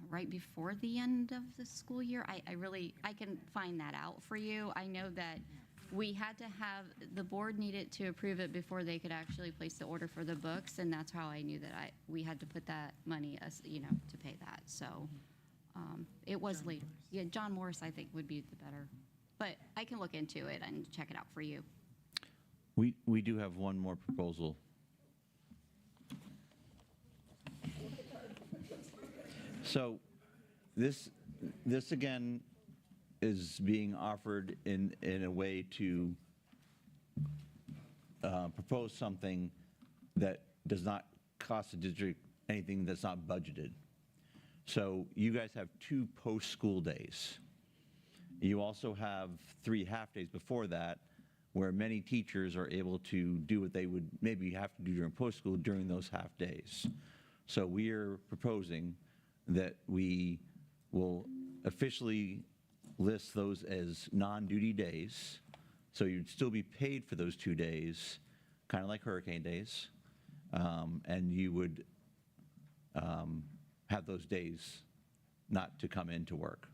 right before the end of the school year. I can find that out for you. I know that we had to have, the board needed to approve it before they could actually place the order for the books, and that's how I knew that we had to put that money, to pay that. So it was later. Yeah, John Morris, I think, would be the better. But I can look into it and check it out for you. We do have one more proposal. So this again is being offered in a way to propose something that does not cost the district anything that's not budgeted. So you guys have 2 post-school days. You also have 3 half-days before that, where many teachers are able to do what they would maybe have to do during post-school during those half-days. So we are proposing that we will officially list those as non-duty days, so you'd still be paid for those 2 days, kind of like hurricane days, and you would have those days not to come into work.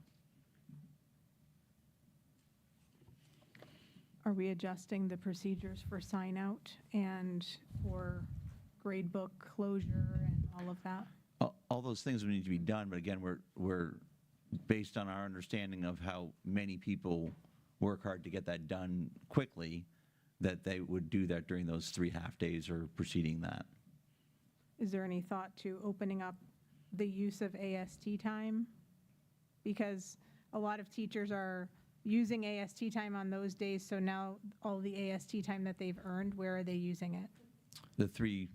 Are we adjusting the procedures for sign out and for grade book closure and all of that? All those things would need to be done, but again, we're based on our understanding of how many people work hard to get that done quickly, that they would do that during those 3 half-days or preceding that. Is there any thought to opening up the use of AST time? Because a lot of teachers are using AST time on those days, so now all the AST time that they've earned, where are they using it? The three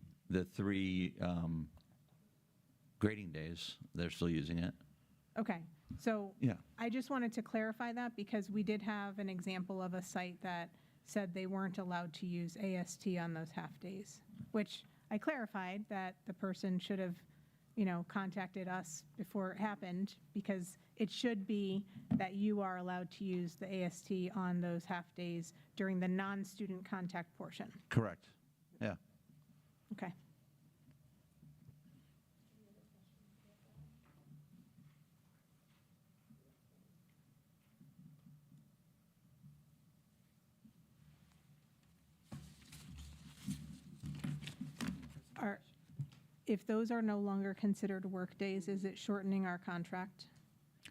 grading days, they're still using it. Okay, so Yeah. I just wanted to clarify that because we did have an example of a site that said they weren't allowed to use AST on those half-days, which I clarified that the person should have, contacted us before it happened, because it should be that you are allowed to use the AST on those half-days during the non-student contact portion. Correct. Yeah. Okay. If those are no longer considered work days, is it shortening our contract?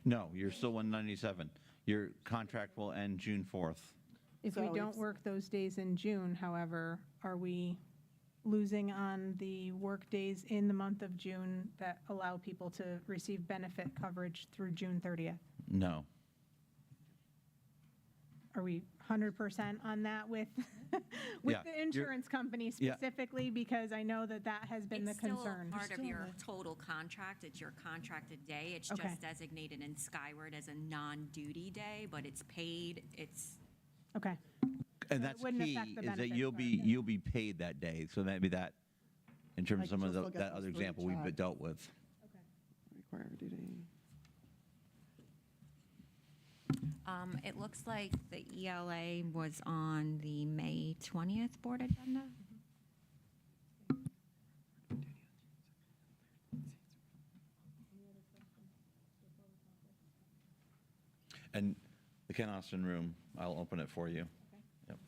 No, you're still 197. Your contract will end June 4th. If we don't work those days in June, however, are we losing on the work days in the month of June that allow people to receive benefit coverage through June 30th? No. Are we 100% on that with Yeah, the insurance company yeah. specifically? Because I know that has been the concern. It's still part of your total contract. It's your contracted day. It's Okay. just designated in Skyward as a non-duty day, but it's paid. It's Okay. And that's wouldn't key, affect the is that benefits you'll be paid that day. So maybe that, in terms of Like, some of you'll still get that those other free example we've check. dealt with. Required duty. It looks like the ELA was on the May 20th board agenda. And the Ken Austin room, I'll open it for you. Yep.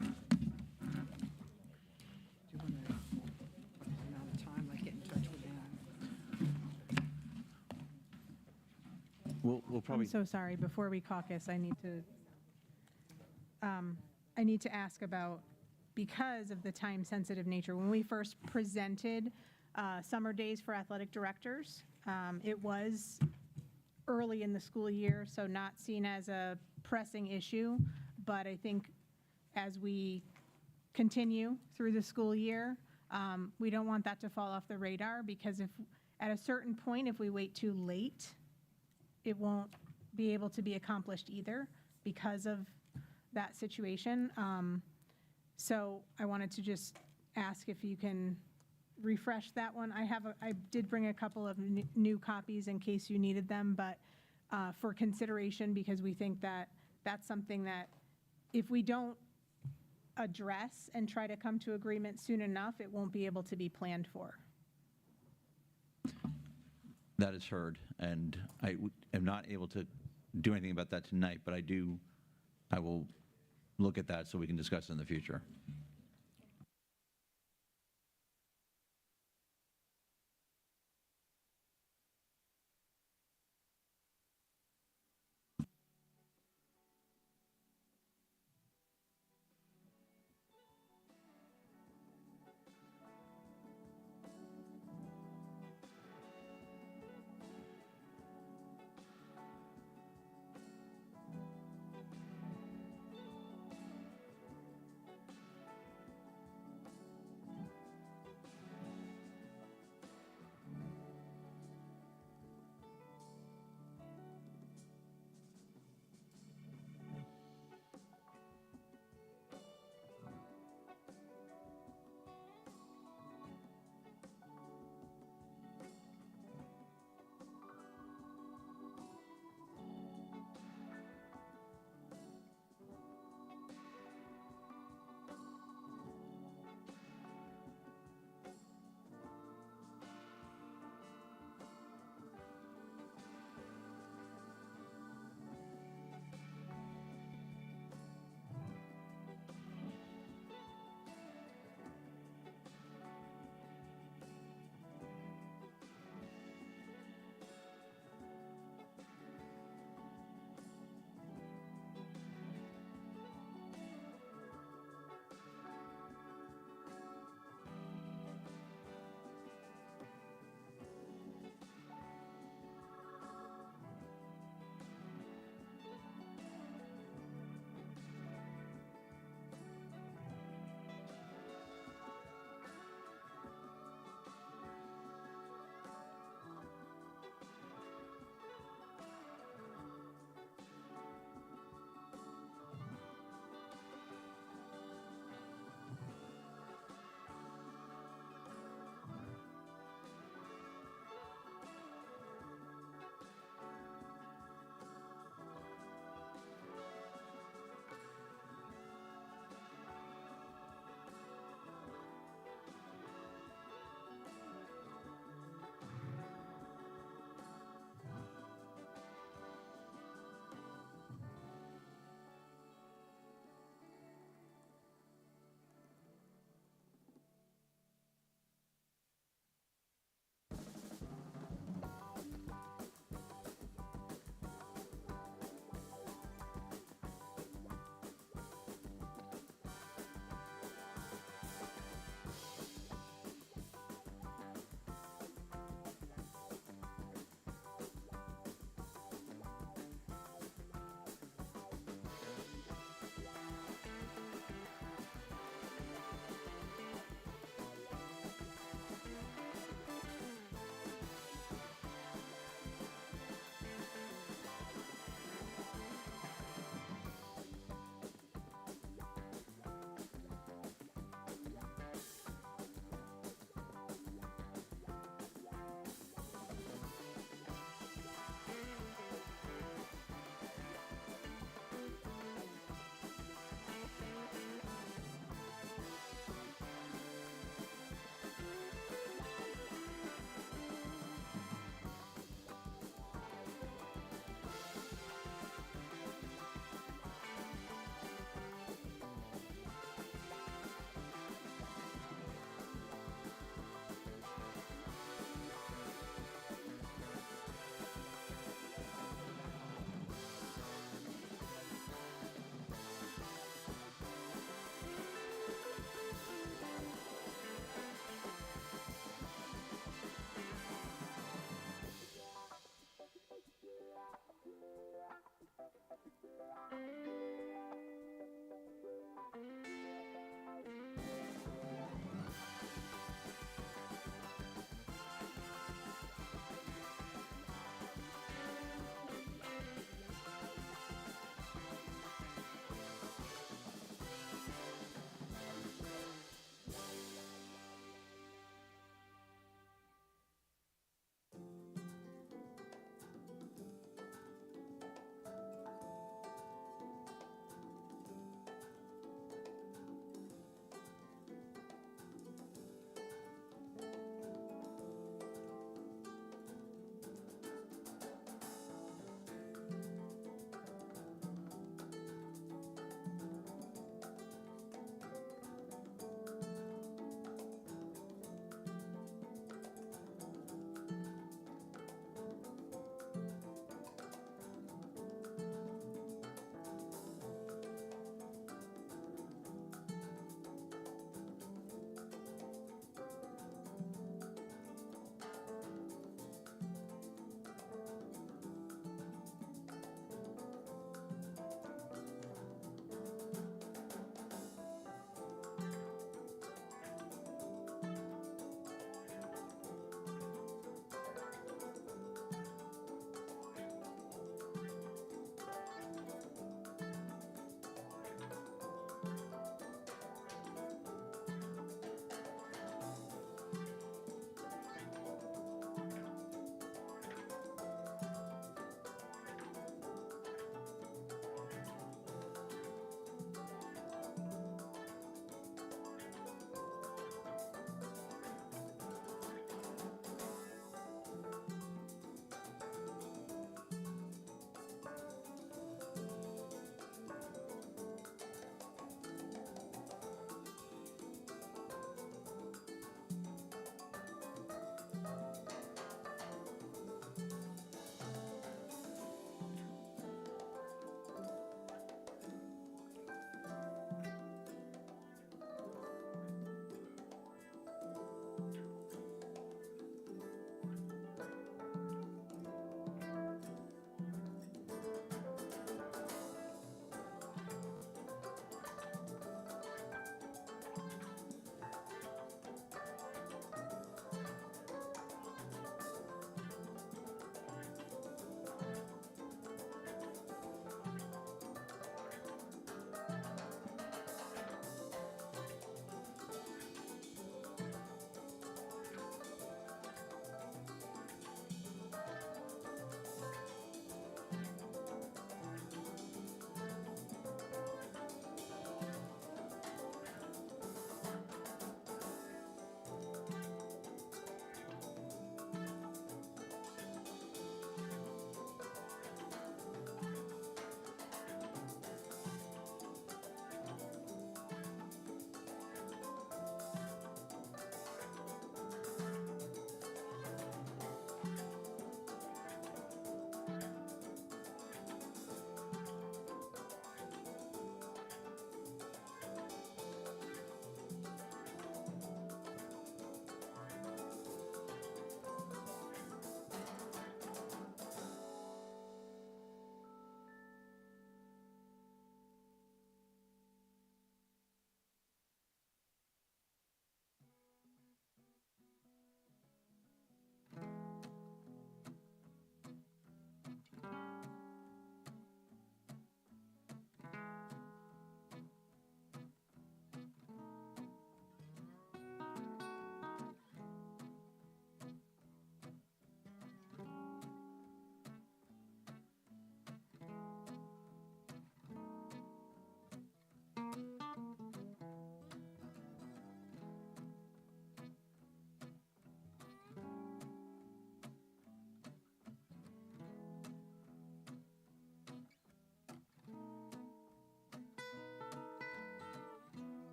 Do you want to, amount of time, like get in touch with them? We'll probably. I'm so sorry. Before we caucus, I need to ask about, because of the time-sensitive nature, when we first presented summer days for athletic directors, it was early in the school year, so not seen as a pressing issue. But I think as we continue through the school year, we don't want that to fall off the radar, because if at a certain point, if we wait too late, it won't be able to be accomplished either because of that situation. So I wanted to just ask if you can refresh that one. I did bring a couple of new copies in case you needed them, but for consideration, because we think that that's something that if we don't address and try to come to agreement soon enough, it won't be able to be planned for. That is heard, and I am not able to do anything about that tonight, but I will look at that so we can discuss it in the future.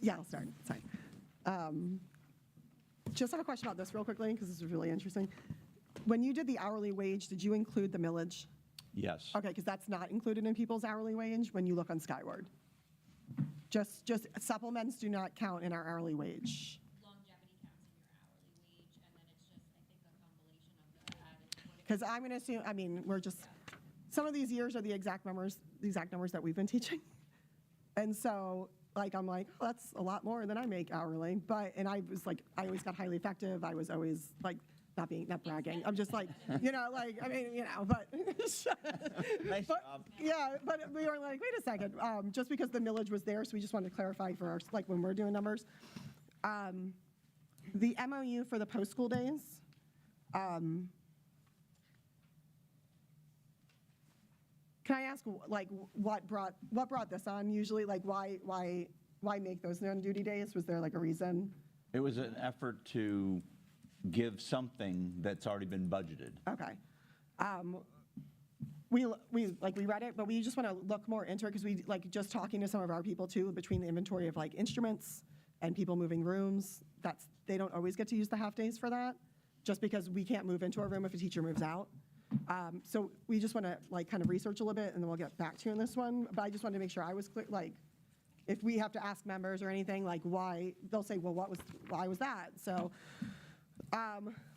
Yeah, I'll start. Sorry. Just have a question about this real quickly, because this is really interesting. When you did the hourly wage, did you include the millage? Yes. Okay, because that's not included in people's hourly wage when you look on Skyward. Just supplements do not count in our hourly wage. Because I'm going to assume, I mean, we're just, some of these years are the exact numbers that we've been teaching. And so, like, I'm like, oh, that's a lot more than I make hourly. But, and I was like, I always got highly effective. I was always like, not bragging. I'm just like, you know, like, I mean, you know, but. Nice job. Yeah, but we were like, wait a second, just because the millage was there, so we just wanted to clarify for our, like, when we're doing numbers. The MOU for the post-school days, can I ask, like, what brought this on usually? Like, why make those non-duty days? Was there like a reason? It was an effort to give something that's already been budgeted. Okay. We read it, but we just want to look more into it because we like just talking to some of our people too, between the inventory of like instruments and people moving rooms. They don't always get to use the half days for that, just because we can't move into a room if a teacher moves out. So we just want to like kind of research a little bit, and then we'll get back to you on this one. But I just wanted to make sure I was clear. Like, if we have to ask members or anything, like why, they'll say, well, why was that? So,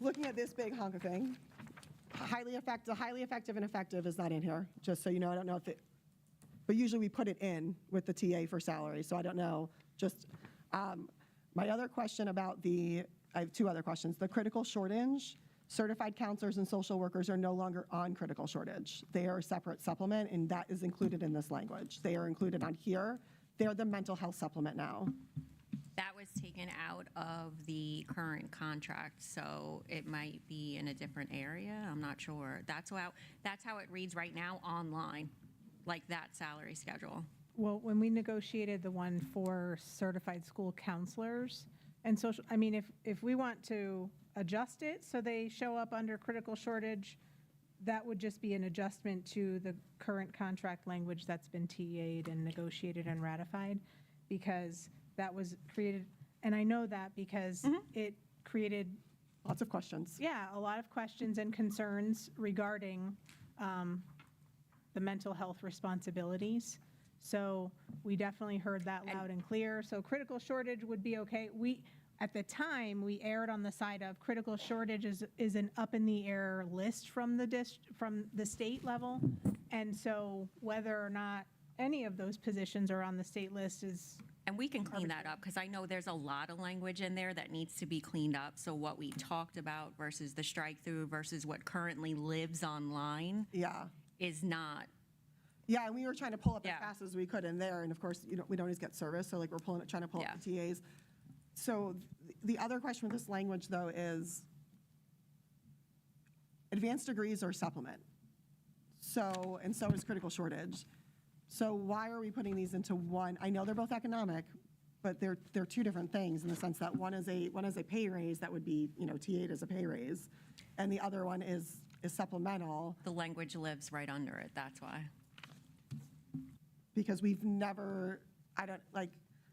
looking at this big hunk of thing, highly effective and effective is not in here. Just so you know, I don't know if it, but usually we put it in with the TA for salary. So I don't know. Just my other question about I have two other questions. The critical shortage. Certified counselors and social workers are no longer on critical shortage. They are a separate supplement, and that is included in this language. They are included on here. They're the mental health supplement now. That was taken out of the current contract, so it might be in a different area. I'm not sure. That's how it reads right now online, like that salary schedule. Well, when we negotiated the one for certified school counselors and social, I mean, if we want to adjust it so they show up under critical shortage, that would just be an adjustment to the current contract language that's been TA'd and negotiated and ratified, because that was created, and I know that because it created lots of questions. Yeah, a lot of questions and concerns regarding the mental health responsibilities. So we definitely heard that loud and clear. So critical shortage would be okay. At the time, we erred on the side of critical shortage is an up in the air list from the state level. And so whether or not any of those positions are on the state list is. And we can clean that up, because I know there's a lot of language in there that needs to be cleaned up. So what we talked about versus the strike through versus what currently lives online is not. Yeah, and we were trying to pull up as fast as we could in there. And of course, you know, we don't always get service. So like we're trying to pull up the TAs. So the other question with this language, though, is advanced degrees are supplement. So, and so is critical shortage. So why are we putting these into one? I know they're both economic, but they're two different things in the sense that one is a pay raise that would be, you know, TA'd as a pay raise, and the other one is supplemental. The language lives right under it, that's why. Because we've never,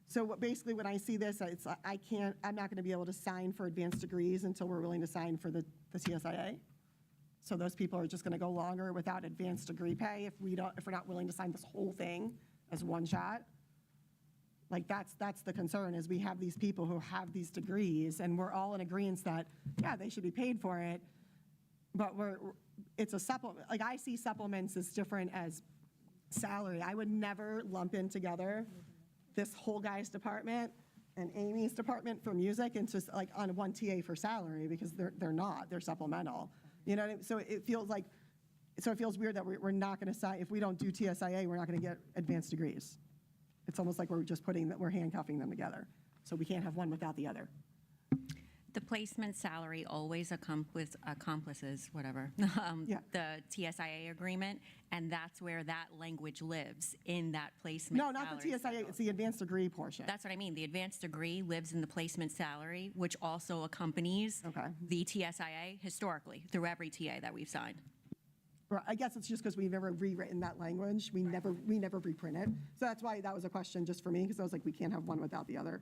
so basically when I see this, I'm not going to be able to sign for advanced degrees until we're willing to sign for the TSIA. So those people are just going to go longer without advanced degree pay if we're not willing to sign this whole thing as one shot. Like that's the concern, is we have these people who have these degrees and we're all in agreement that, yeah, they should be paid for it, but it's a supplement. Like I see supplements as different as salary. I would never lump in together this whole guy's department and Amy's department for music and just like on one TA for salary, because they're not, they're supplemental. You know what I mean? So it feels weird that we're not going to sign, if we don't do TSIA, we're not going to get advanced degrees. It's almost like we're handcuffing them together. So we can't have one without the other. The placement salary always accomplishes whatever, the TSIA agreement, and that's where that language lives, in that placement No, not the TSIA, schedule. it's the advanced degree portion. That's what I mean. The advanced degree lives in the placement salary, which also accompanies the TSIA historically through every TA that we've signed. Or I guess it's just because we've never rewritten that language. We never reprint it. So that's why that was a question just for me, because I was like, we can't have one without the other.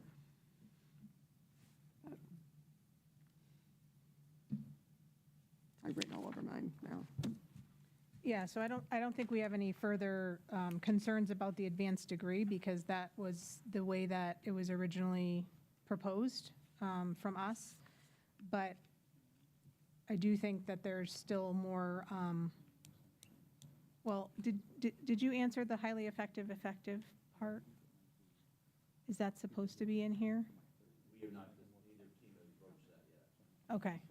I've written all over mine now. Yeah, so I don't think we have any further concerns about the advanced degree because that was the way that it was originally proposed from us. But I do think that there's still more, well, did you answer the highly effective part? Is that supposed to be in here? We have not, neither team has approached that yet. Okay,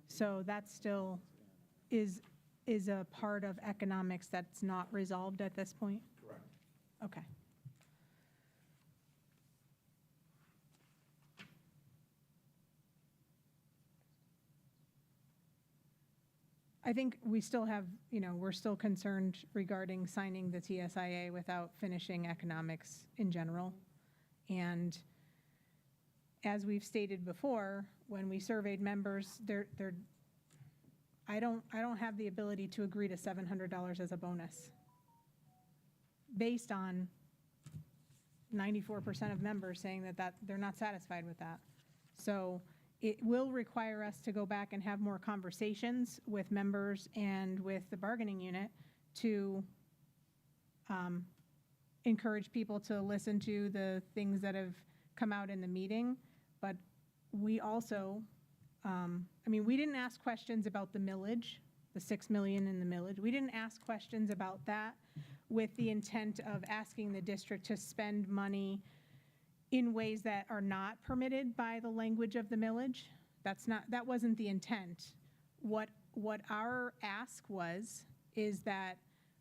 so that still is a part of economics that's not resolved at this point? Correct. Okay. I think we still have, we're still concerned regarding signing the TSIA without finishing economics in general. And as we've stated before, when we surveyed members, I don't have the ability to agree to $700 as a bonus based on 94% of members saying that they're not satisfied with that. So it will require us to go back and have more conversations with members and with the bargaining unit to encourage people to listen to the things that have come out in the meeting. But we also, we didn't ask questions about the millage, the 6 million in the millage. We didn't ask questions about that with the intent of asking the district to spend money in ways that are not permitted by the language of the millage. That wasn't the intent. What our ask is that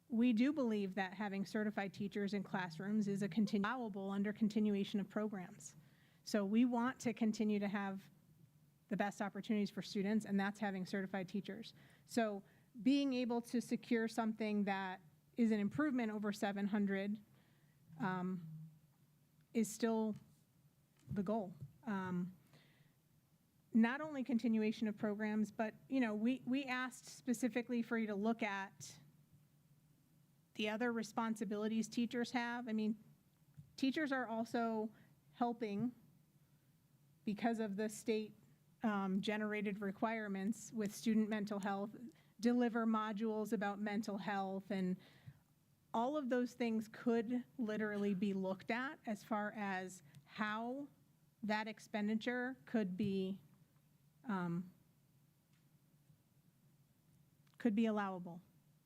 we do believe that having certified teachers in classrooms is allowable under continuation of programs. So we want to continue to have the best opportunities for students, and that's having certified teachers. So being able to secure something that is an improvement over 700 is still the goal. Not only continuation of programs, but we asked specifically for you to look at the other responsibilities teachers have. Teachers are also helping because of the state generated requirements with student mental health, deliver modules about mental health, and all of those things could literally be looked at as far as how that expenditure could be allowable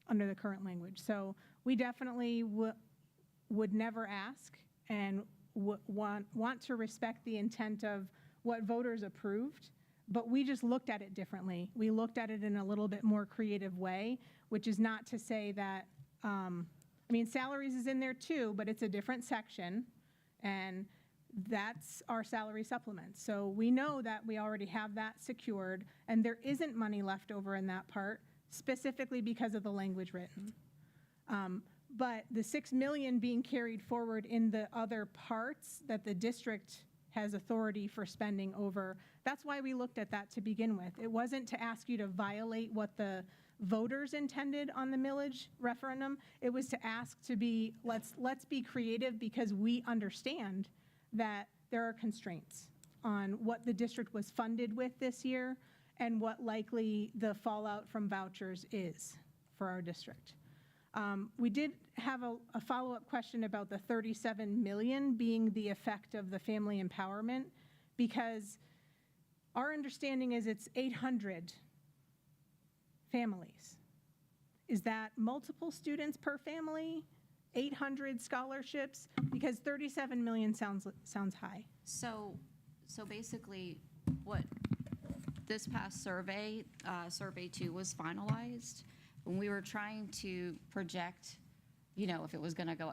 under the current language. So we definitely would never ask and want to respect the intent of what voters approved, but we just looked at it differently. We looked at it in a little bit more creative way, which is not to say that, salaries is in there too, but it's a different section, and that's our salary supplement. So we know that we already have that secured, and there isn't money left over in that part, specifically because of the language written. But the 6 million being carried forward in the other parts that the district has authority for spending over, that's why we looked at that to begin with. It wasn't to ask you to violate what the voters intended on the millage referendum. It was to ask to be, let's be creative, because we understand that there are constraints on what the district was funded with this year and what likely the fallout from vouchers is for our district. We did have a follow-up question about the 37 million being the effect of the family empowerment, because our understanding is it's 800 families. Is that multiple students per family? 800 scholarships? Because 37 million sounds high. So basically, what this past survey, survey 2 was finalized. When we were trying to project, if it was going to go,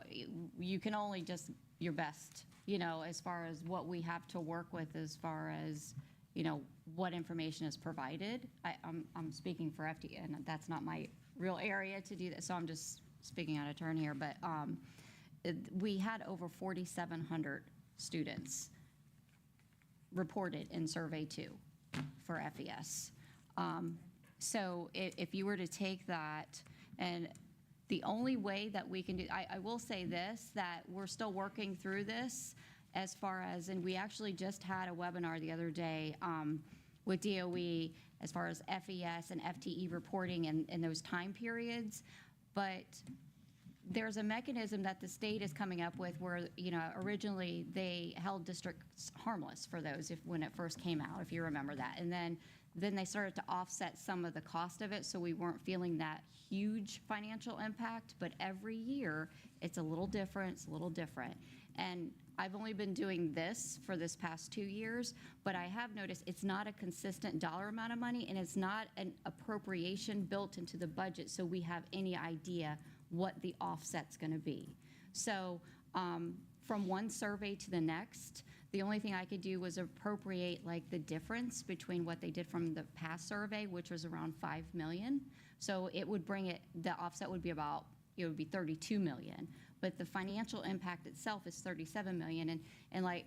you can only just your best, as far as what we have to work with, as far as, what information is provided. I'm speaking for FD, and that's not my real area to do that, so I'm just speaking out of turn here. But we had over 4,700 students reported in survey 2 for FES. So if you were to take that, And the only way that we can do, I will say this, that we're still working through this as far as, and we actually just had a webinar the other day with DOE as far as FES and FTE reporting and those time periods. But there's a mechanism that the state is coming up with where, originally they held districts harmless for those when it first came out, if you remember that. And then they started to offset some of the cost of it, so we weren't feeling that huge financial impact. But every year, it's a little different, And I've only been doing this for this past 2 years, but I have noticed it's not a consistent dollar amount of money, and it's not an appropriation built into the budget, so we have any idea what the offset's going to be. So from one survey to the next, the only thing I could do was appropriate like the difference between what they did from the past survey, which was around 5 million. So it would bring it, the offset would be about, it would be 32 million. But the financial impact itself is 37 million. And like,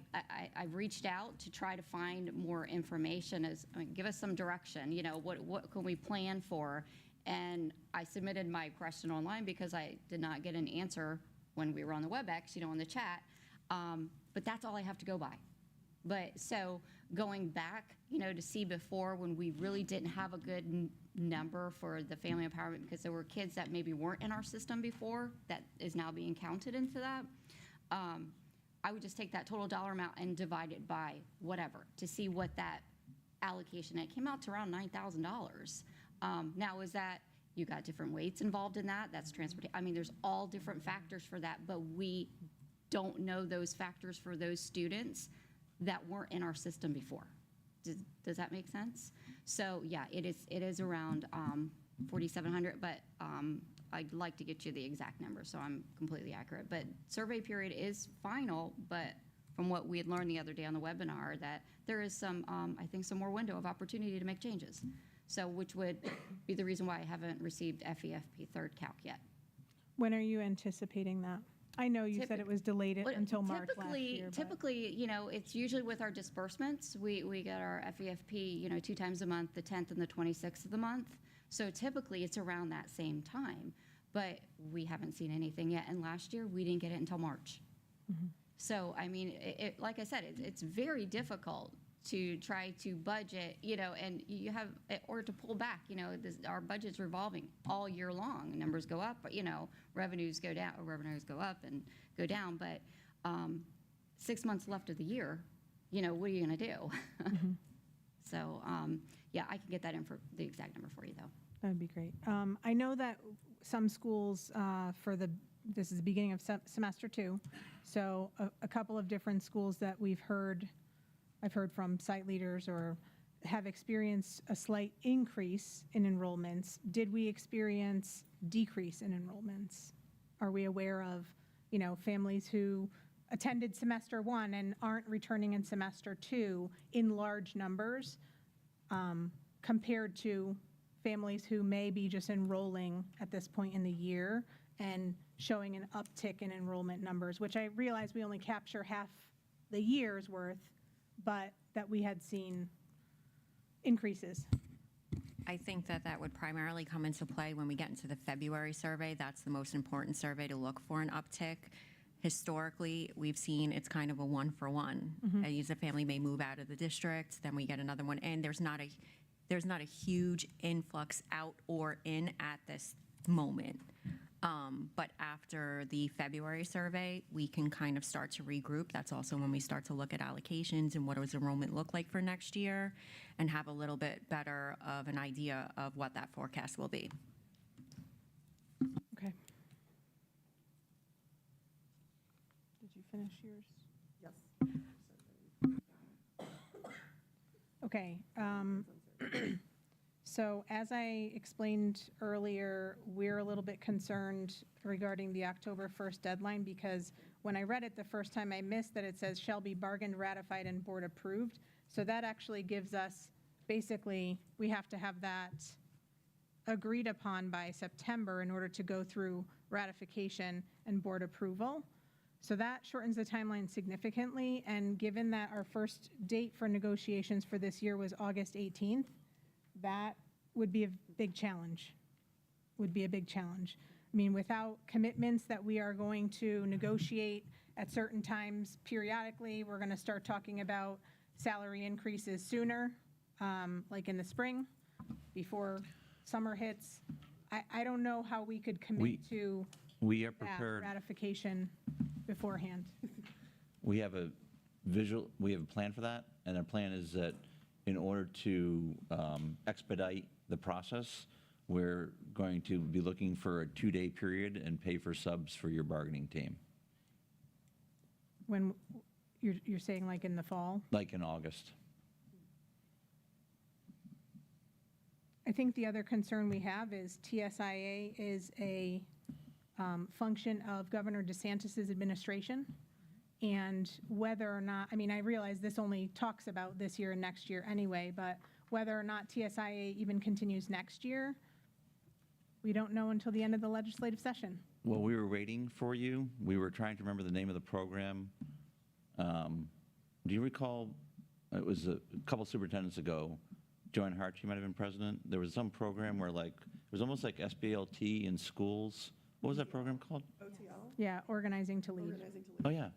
I've reached out to try to find more information give us some direction, what can we plan for? And I submitted my question online because I did not get an answer when we were on the WebEx, in the chat. But that's all I have to go by. But so going back, to see before when we really didn't have a good number for the family empowerment because there were kids that maybe weren't in our system before that is now being counted into that. I would just take that total dollar amount and divide it by whatever to see what that allocation, it came out to around $9,000. Now, is that, you got different weights involved in that, that's transportation, there's all different factors for that, but we don't know those factors for those students that weren't in our system before. Does that make sense? So yeah, it is around 4,700, but I'd like to get you the exact number so I'm completely accurate. But survey period is final, but from what we had learned the other day on the webinar, that there is some, I think, some more window of opportunity to make changes. So which would be the reason why I haven't received FEFP third calc yet. When are you anticipating that? I know you said it was delayed until March last year. Typically, it's usually with our disbursements. We get our FEFP, 2 times a month, the 10th and the 26th of the month. So typically it's around that same time, but we haven't seen anything yet. And last year we didn't get it until March. Mm-hmm. So, like I said, it's very difficult to try to budget, and you have, or to pull back, our budget's revolving all year long. Numbers go up, but, revenues go down, or revenues go up and go down. But 6 months left of the year, what are you going to do? Mm-hmm. So, yeah, I can get that the exact number for you, though. That would be great. I know that some schools this is the beginning of semester 2, so a couple of different schools that I've heard from site leaders or have experienced a slight increase in enrollments. Did we experience decrease in enrollments? Are we aware of, families who attended semester 1 and aren't returning in semester 2 in large numbers compared to families who may be just enrolling at this point in the year and showing an uptick in enrollment numbers, which I realize we only capture half the year's worth, but that we had seen increases? I think that would primarily come into play when we get into the February survey. That's the most important survey to look for an uptick. Historically, we've seen it's kind of a 1-for-1. Mm-hmm. A family may move out of the district, then we get another one, and there's not a huge influx out or in at this moment. But after the February survey, we can kind of start to regroup. That's also when we start to look at allocations and what does enrollment look like for next year and have a little bit better of an idea of what that forecast will be. Okay. Did you finish yours? Yes. Okay. So as I explained earlier, we're a little bit concerned regarding the October 1st deadline because when I read it the first time, I missed that it says shall be bargained, ratified, and board approved. So that actually gives us, basically, we have to have that agreed upon by September in order to go through ratification and board approval. So that shortens the timeline significantly. And given that our first date for negotiations for this year was August 18th, that would be a big challenge. would be a big challenge. I mean, without commitments that we are going to negotiate at certain times periodically, we're going to start talking about salary increases sooner, like in the spring, before summer hits. I don't know how we could commit to We are that prepared. ratification beforehand. We have a plan for that, and our plan is that in order to expedite the process, we're going to be looking for a 2-day period and pay for subs for your bargaining team, When you're saying like in the fall? like in August. I think the other concern we have is TSIA is a function of Governor DeSantis's administration. And whether or not, I mean, I realize this only talks about this year and next year anyway, but whether or not TSIA even continues next year, we don't know until the end of the legislative session. Well, we were waiting for you. We were trying to remember the name of the program. Do you recall, it was a couple superintendents ago, Joanne Hart, she might have been president. There was some program where like, it was almost like SBLT in schools. What was that program called? Yeah, organizing to lead. Oh, yeah.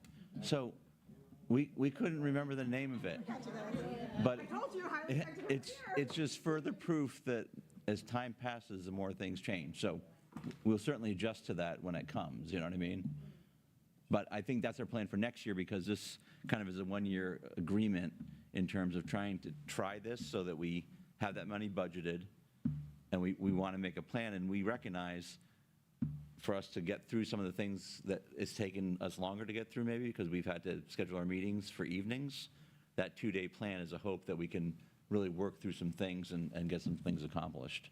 So we couldn't remember the name of it. But it's just further proof that as time passes, the more things change. So we'll certainly adjust to that when it comes, you know what I mean? But I think that's our plan for next year, because this kind of is a one-year agreement in terms of trying to try this so that we have that money budgeted, and we want to make a plan, and we recognize for us to get through some of the things that it's taken us longer to get through maybe because we've had to schedule our meetings for evenings, that 2-day plan is a hope that we can really work through some things and get some things accomplished.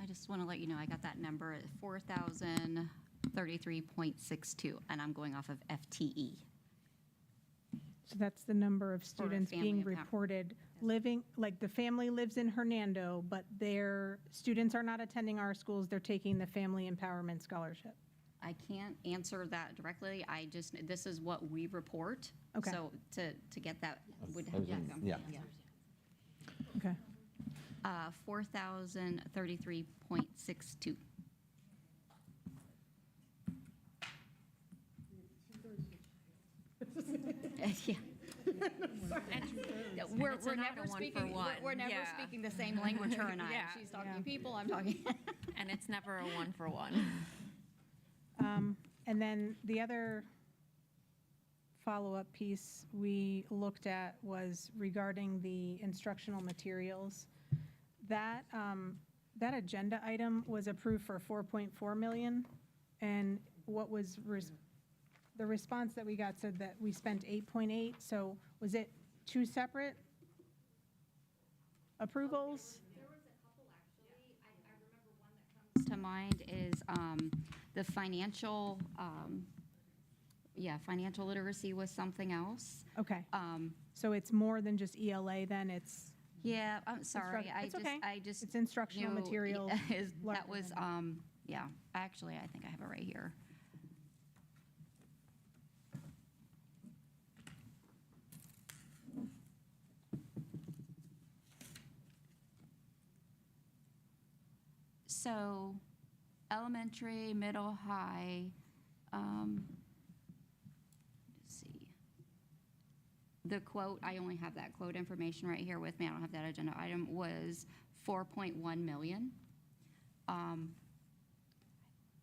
I just want to let you know, I got that number at 4,033.62, and I'm going off of FTE. So that's the number of students family being of that. reported living, like the family lives in Hernando, but their students are not attending our schools, they're taking the Family Empowerment Scholarship. I can't answer that directly. This is what we report. Okay. So to get that would That was have. in- yeah. Okay. 4,033.62. Yeah. We're it's not never a one for speaking. one. We're never Yeah. speaking the same language. Her and I. Yeah, She's talking yeah. people. I'm talking. And it's never a 1-for-1. And then the other follow-up piece we looked at was regarding the instructional materials. That, that agenda item was approved for 4.4 million, and what was, the response that we got said that we spent 8.8, so was it two separate approvals? To mind is the financial, financial literacy was something else. Okay, so it's more than just ELA then, it's? Yeah, I'm sorry. It's okay. I just. It's instructional knew- material That larger was, than yeah, actually, I think I have it right here. So, elementary, middle, high, let's see. The quote, I only have that quote information right here with me. I don't have that agenda item, was 4.1 million. I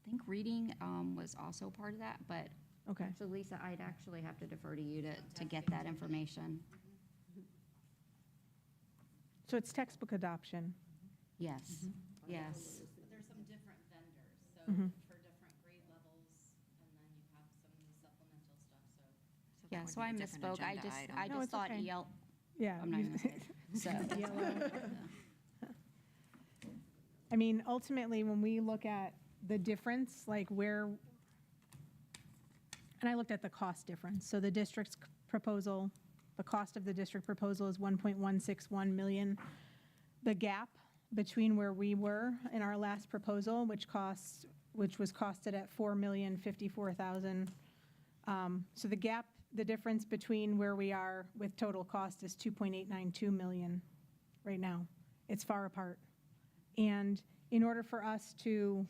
think reading was also part of that, but. Okay. So Lisa, I'd actually have to defer to you to get that information. So it's textbook adoption. Yes, yes. There's some different vendors, so Mhm. for different grade levels, and then you have some of the supplemental stuff, so. Yeah, so I misspoke. I No, just it's thought okay. EL, Yeah. I'm not even gonna say it. So. ELA. I mean, ultimately, when we look at the difference, like where, and I looked at the cost difference. So the district's proposal, the cost of the district proposal is 1.161 million. The gap between where we were in our last proposal, which was costed at $4,054,000, So the gap, the difference between where we are with total cost is 2.892 million right now. It's far apart. And in order for us to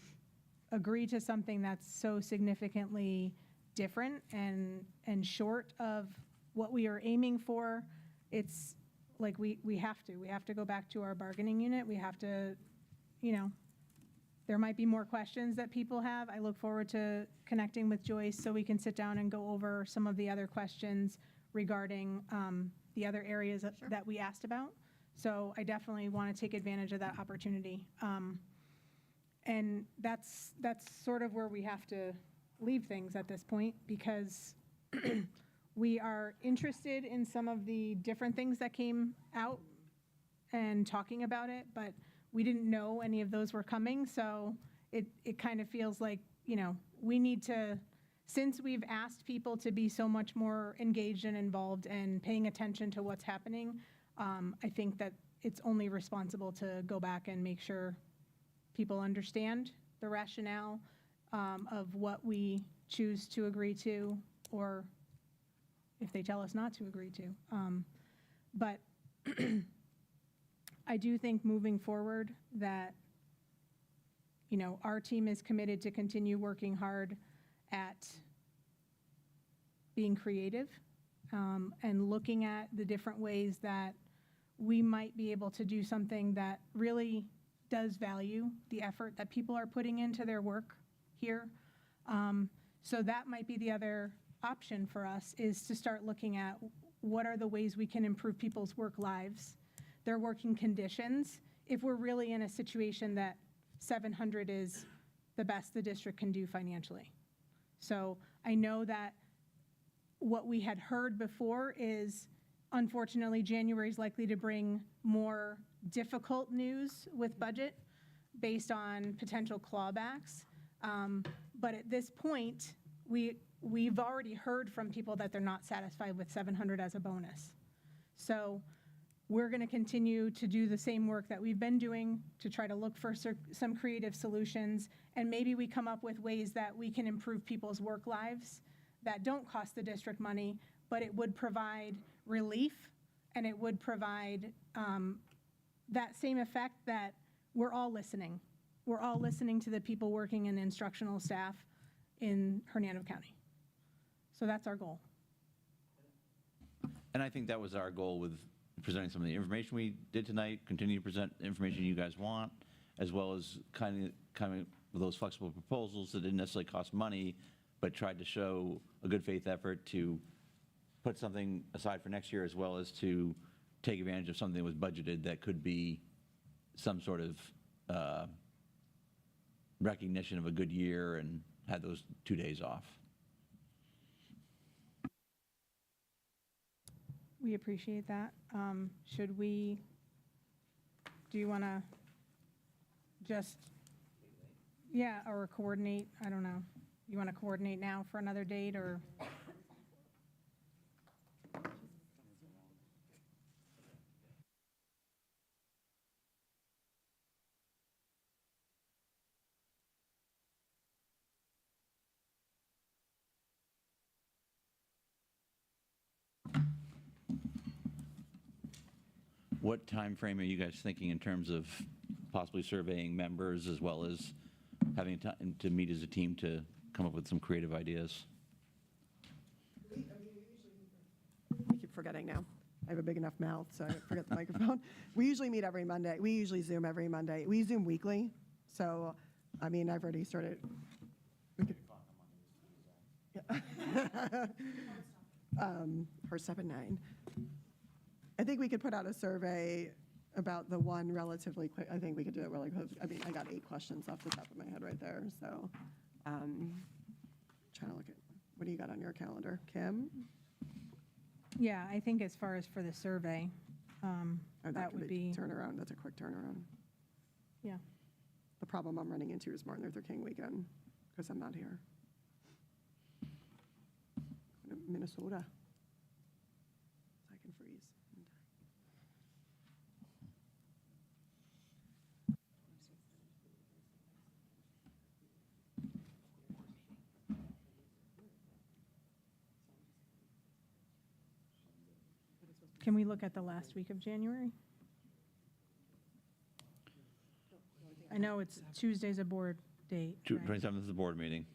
agree to something that's so significantly different and short of what we are aiming for, it's like we have to go back to our bargaining unit. We have to, there might be more questions that people have. I look forward to connecting with Joyce so we can sit down and go over some of the other questions regarding the other areas that we asked about. So I definitely want to take advantage of that opportunity. And that's sort of where we have to leave things at this point, because we are interested in some of the different things that came out and talking about it, but we didn't know any of those were coming. So it kind of feels like, we need to, since we've asked people to be so much more engaged and involved and paying attention to what's happening, I think that it's only responsible to go back and make sure people understand the rationale of what we choose to agree to, or if they tell us not to agree to. But I do think moving forward that, our team is committed to continue working hard at being creative and looking at the different ways that we might be able to do something that really does value the effort that people are putting into their work here. So that might be the other option for us, is to start looking at what are the ways we can improve people's work lives, their working conditions, if we're really in a situation that 700 is the best the district can do financially. So I know that what we had heard before is, unfortunately, January is likely to bring more difficult news with budget based on potential clawbacks. But at this point, we've already heard from people that they're not satisfied with 700 as a bonus. So we're going to continue to do the same work that we've been doing to try to look for some creative solutions, and maybe we come up with ways that we can improve people's work lives that don't cost the district money, but it would provide relief, and it would provide that same effect that we're all listening. We're all listening to the people working in the instructional staff in Hernando County. So that's our goal. And I think that was our goal with presenting some of the information we did tonight, continue to present the information you guys want, as well as kind of with those flexible proposals that didn't necessarily cost money, but tried to show a good faith effort to put something aside for next year, as well as to take advantage of something that was budgeted that could be some sort of recognition of a good year, and had those 2 days off. We appreciate that. Do you want to just, or coordinate? I don't know. You want to coordinate now for another date, or? What time frame are you guys thinking in terms of possibly surveying members, as well as having time to meet as a team to come up with some creative ideas? I keep forgetting now. I have a big enough mouth, so I forget the microphone. We usually meet every Monday. We usually Zoom every Monday. We Zoom weekly. So, I've already started. For 7-9. I think we could put out a survey about the one relatively quick. I think we could do it really quick. I got 8 questions off the top of my head right there. So, trying to look at, what do you got on your calendar, Kim? Yeah, I think as far as for the survey, that would be turnaround. That's a quick turnaround. Yeah. The problem I'm running into is Martin Luther King weekend, because I'm not here. Minnesota. I can freeze. Can we look at the last week of January? I know it's Tuesday's a board date. right? 27th is the board meeting.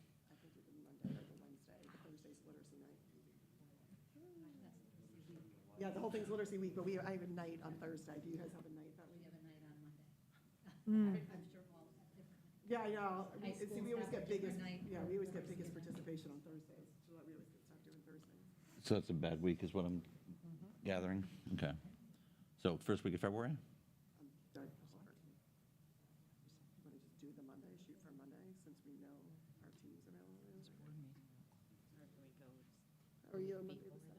Yeah, the whole thing's literacy week, but I have a night on Thursday. Do you guys have a night that week? Yeah, I know. See, we always get biggest, yeah, we always get biggest participation on Thursdays, so that we always get stuff doing Thursdays. So that's a bad week is what I'm gathering? Okay. So first week of February? Sorry. You want to just do the Monday, shoot for Monday, since we know our team's available? Are you on Monday the 2nd?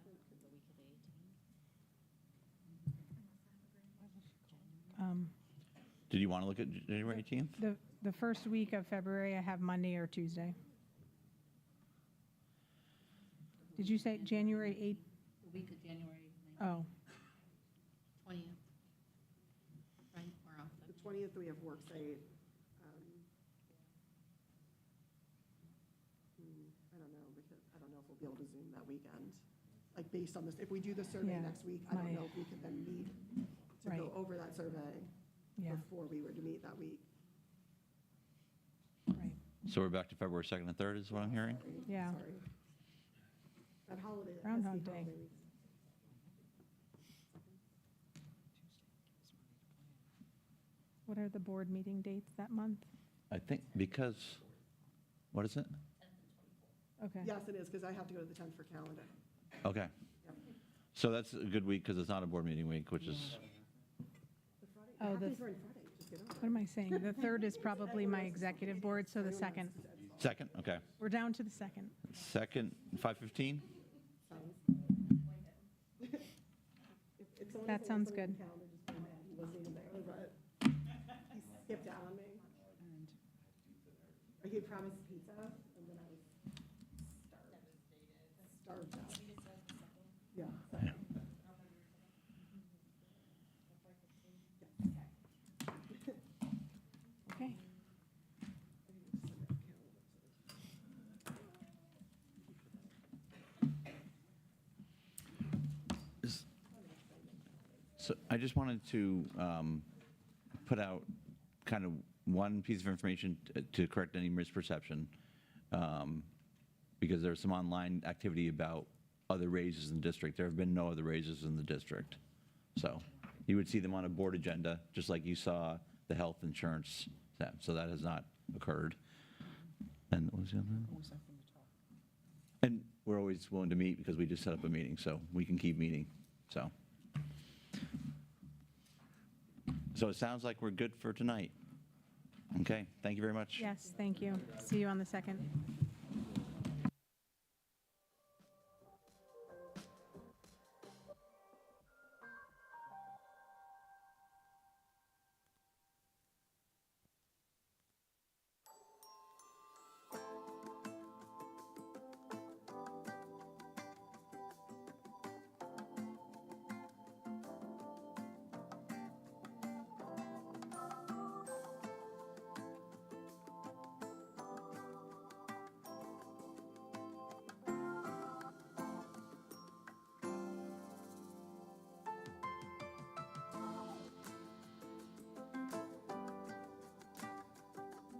Did you want to look at January 18th? The first week of February, I have Monday or Tuesday. Did you say January 8th? The week of January Oh, 20th. Right, we're off. The 20th, we have work site. I don't know, because I don't know if we'll be able to Zoom that weekend. Like, based on this, if we do the survey Yeah, next week, I don't my- know if we can then meet to go Right. over that survey Yeah. before we were to meet that week. right, So we're back to February 2nd and 3rd is what I'm hearing? yeah. Sorry. That holiday. that Groundhog pesky Day. holiday week. What are the board meeting dates that month? I think because, what is it? Okay. Yes, it is, because I have to go to the 10th for calendar. Okay. So that's a good week because it's not a board meeting week, which is, Oh, Happy for Friday, just get over What am I saying? The 3rd is probably my executive board, so the 2nd. 2nd? Okay. We're down to the 2nd. 2nd, 5:15? That sounds good. He wasn't even there, but he skipped out on me. He had promised pizza, and then I was starved out. Yeah. Okay. So I just wanted to put out kind of one piece of information to correct any misperception, because there's some online activity about other raises in the district. There have been no other raises in the district. So you would see them on a board agenda, just like you saw the health insurance. So that has not occurred. And what was the other one? And we're always willing to meet because we just set up a meeting, so we can keep meeting, so. So it sounds like we're good for tonight. Okay, thank you very much. Yes, thank you. See you on the 2nd.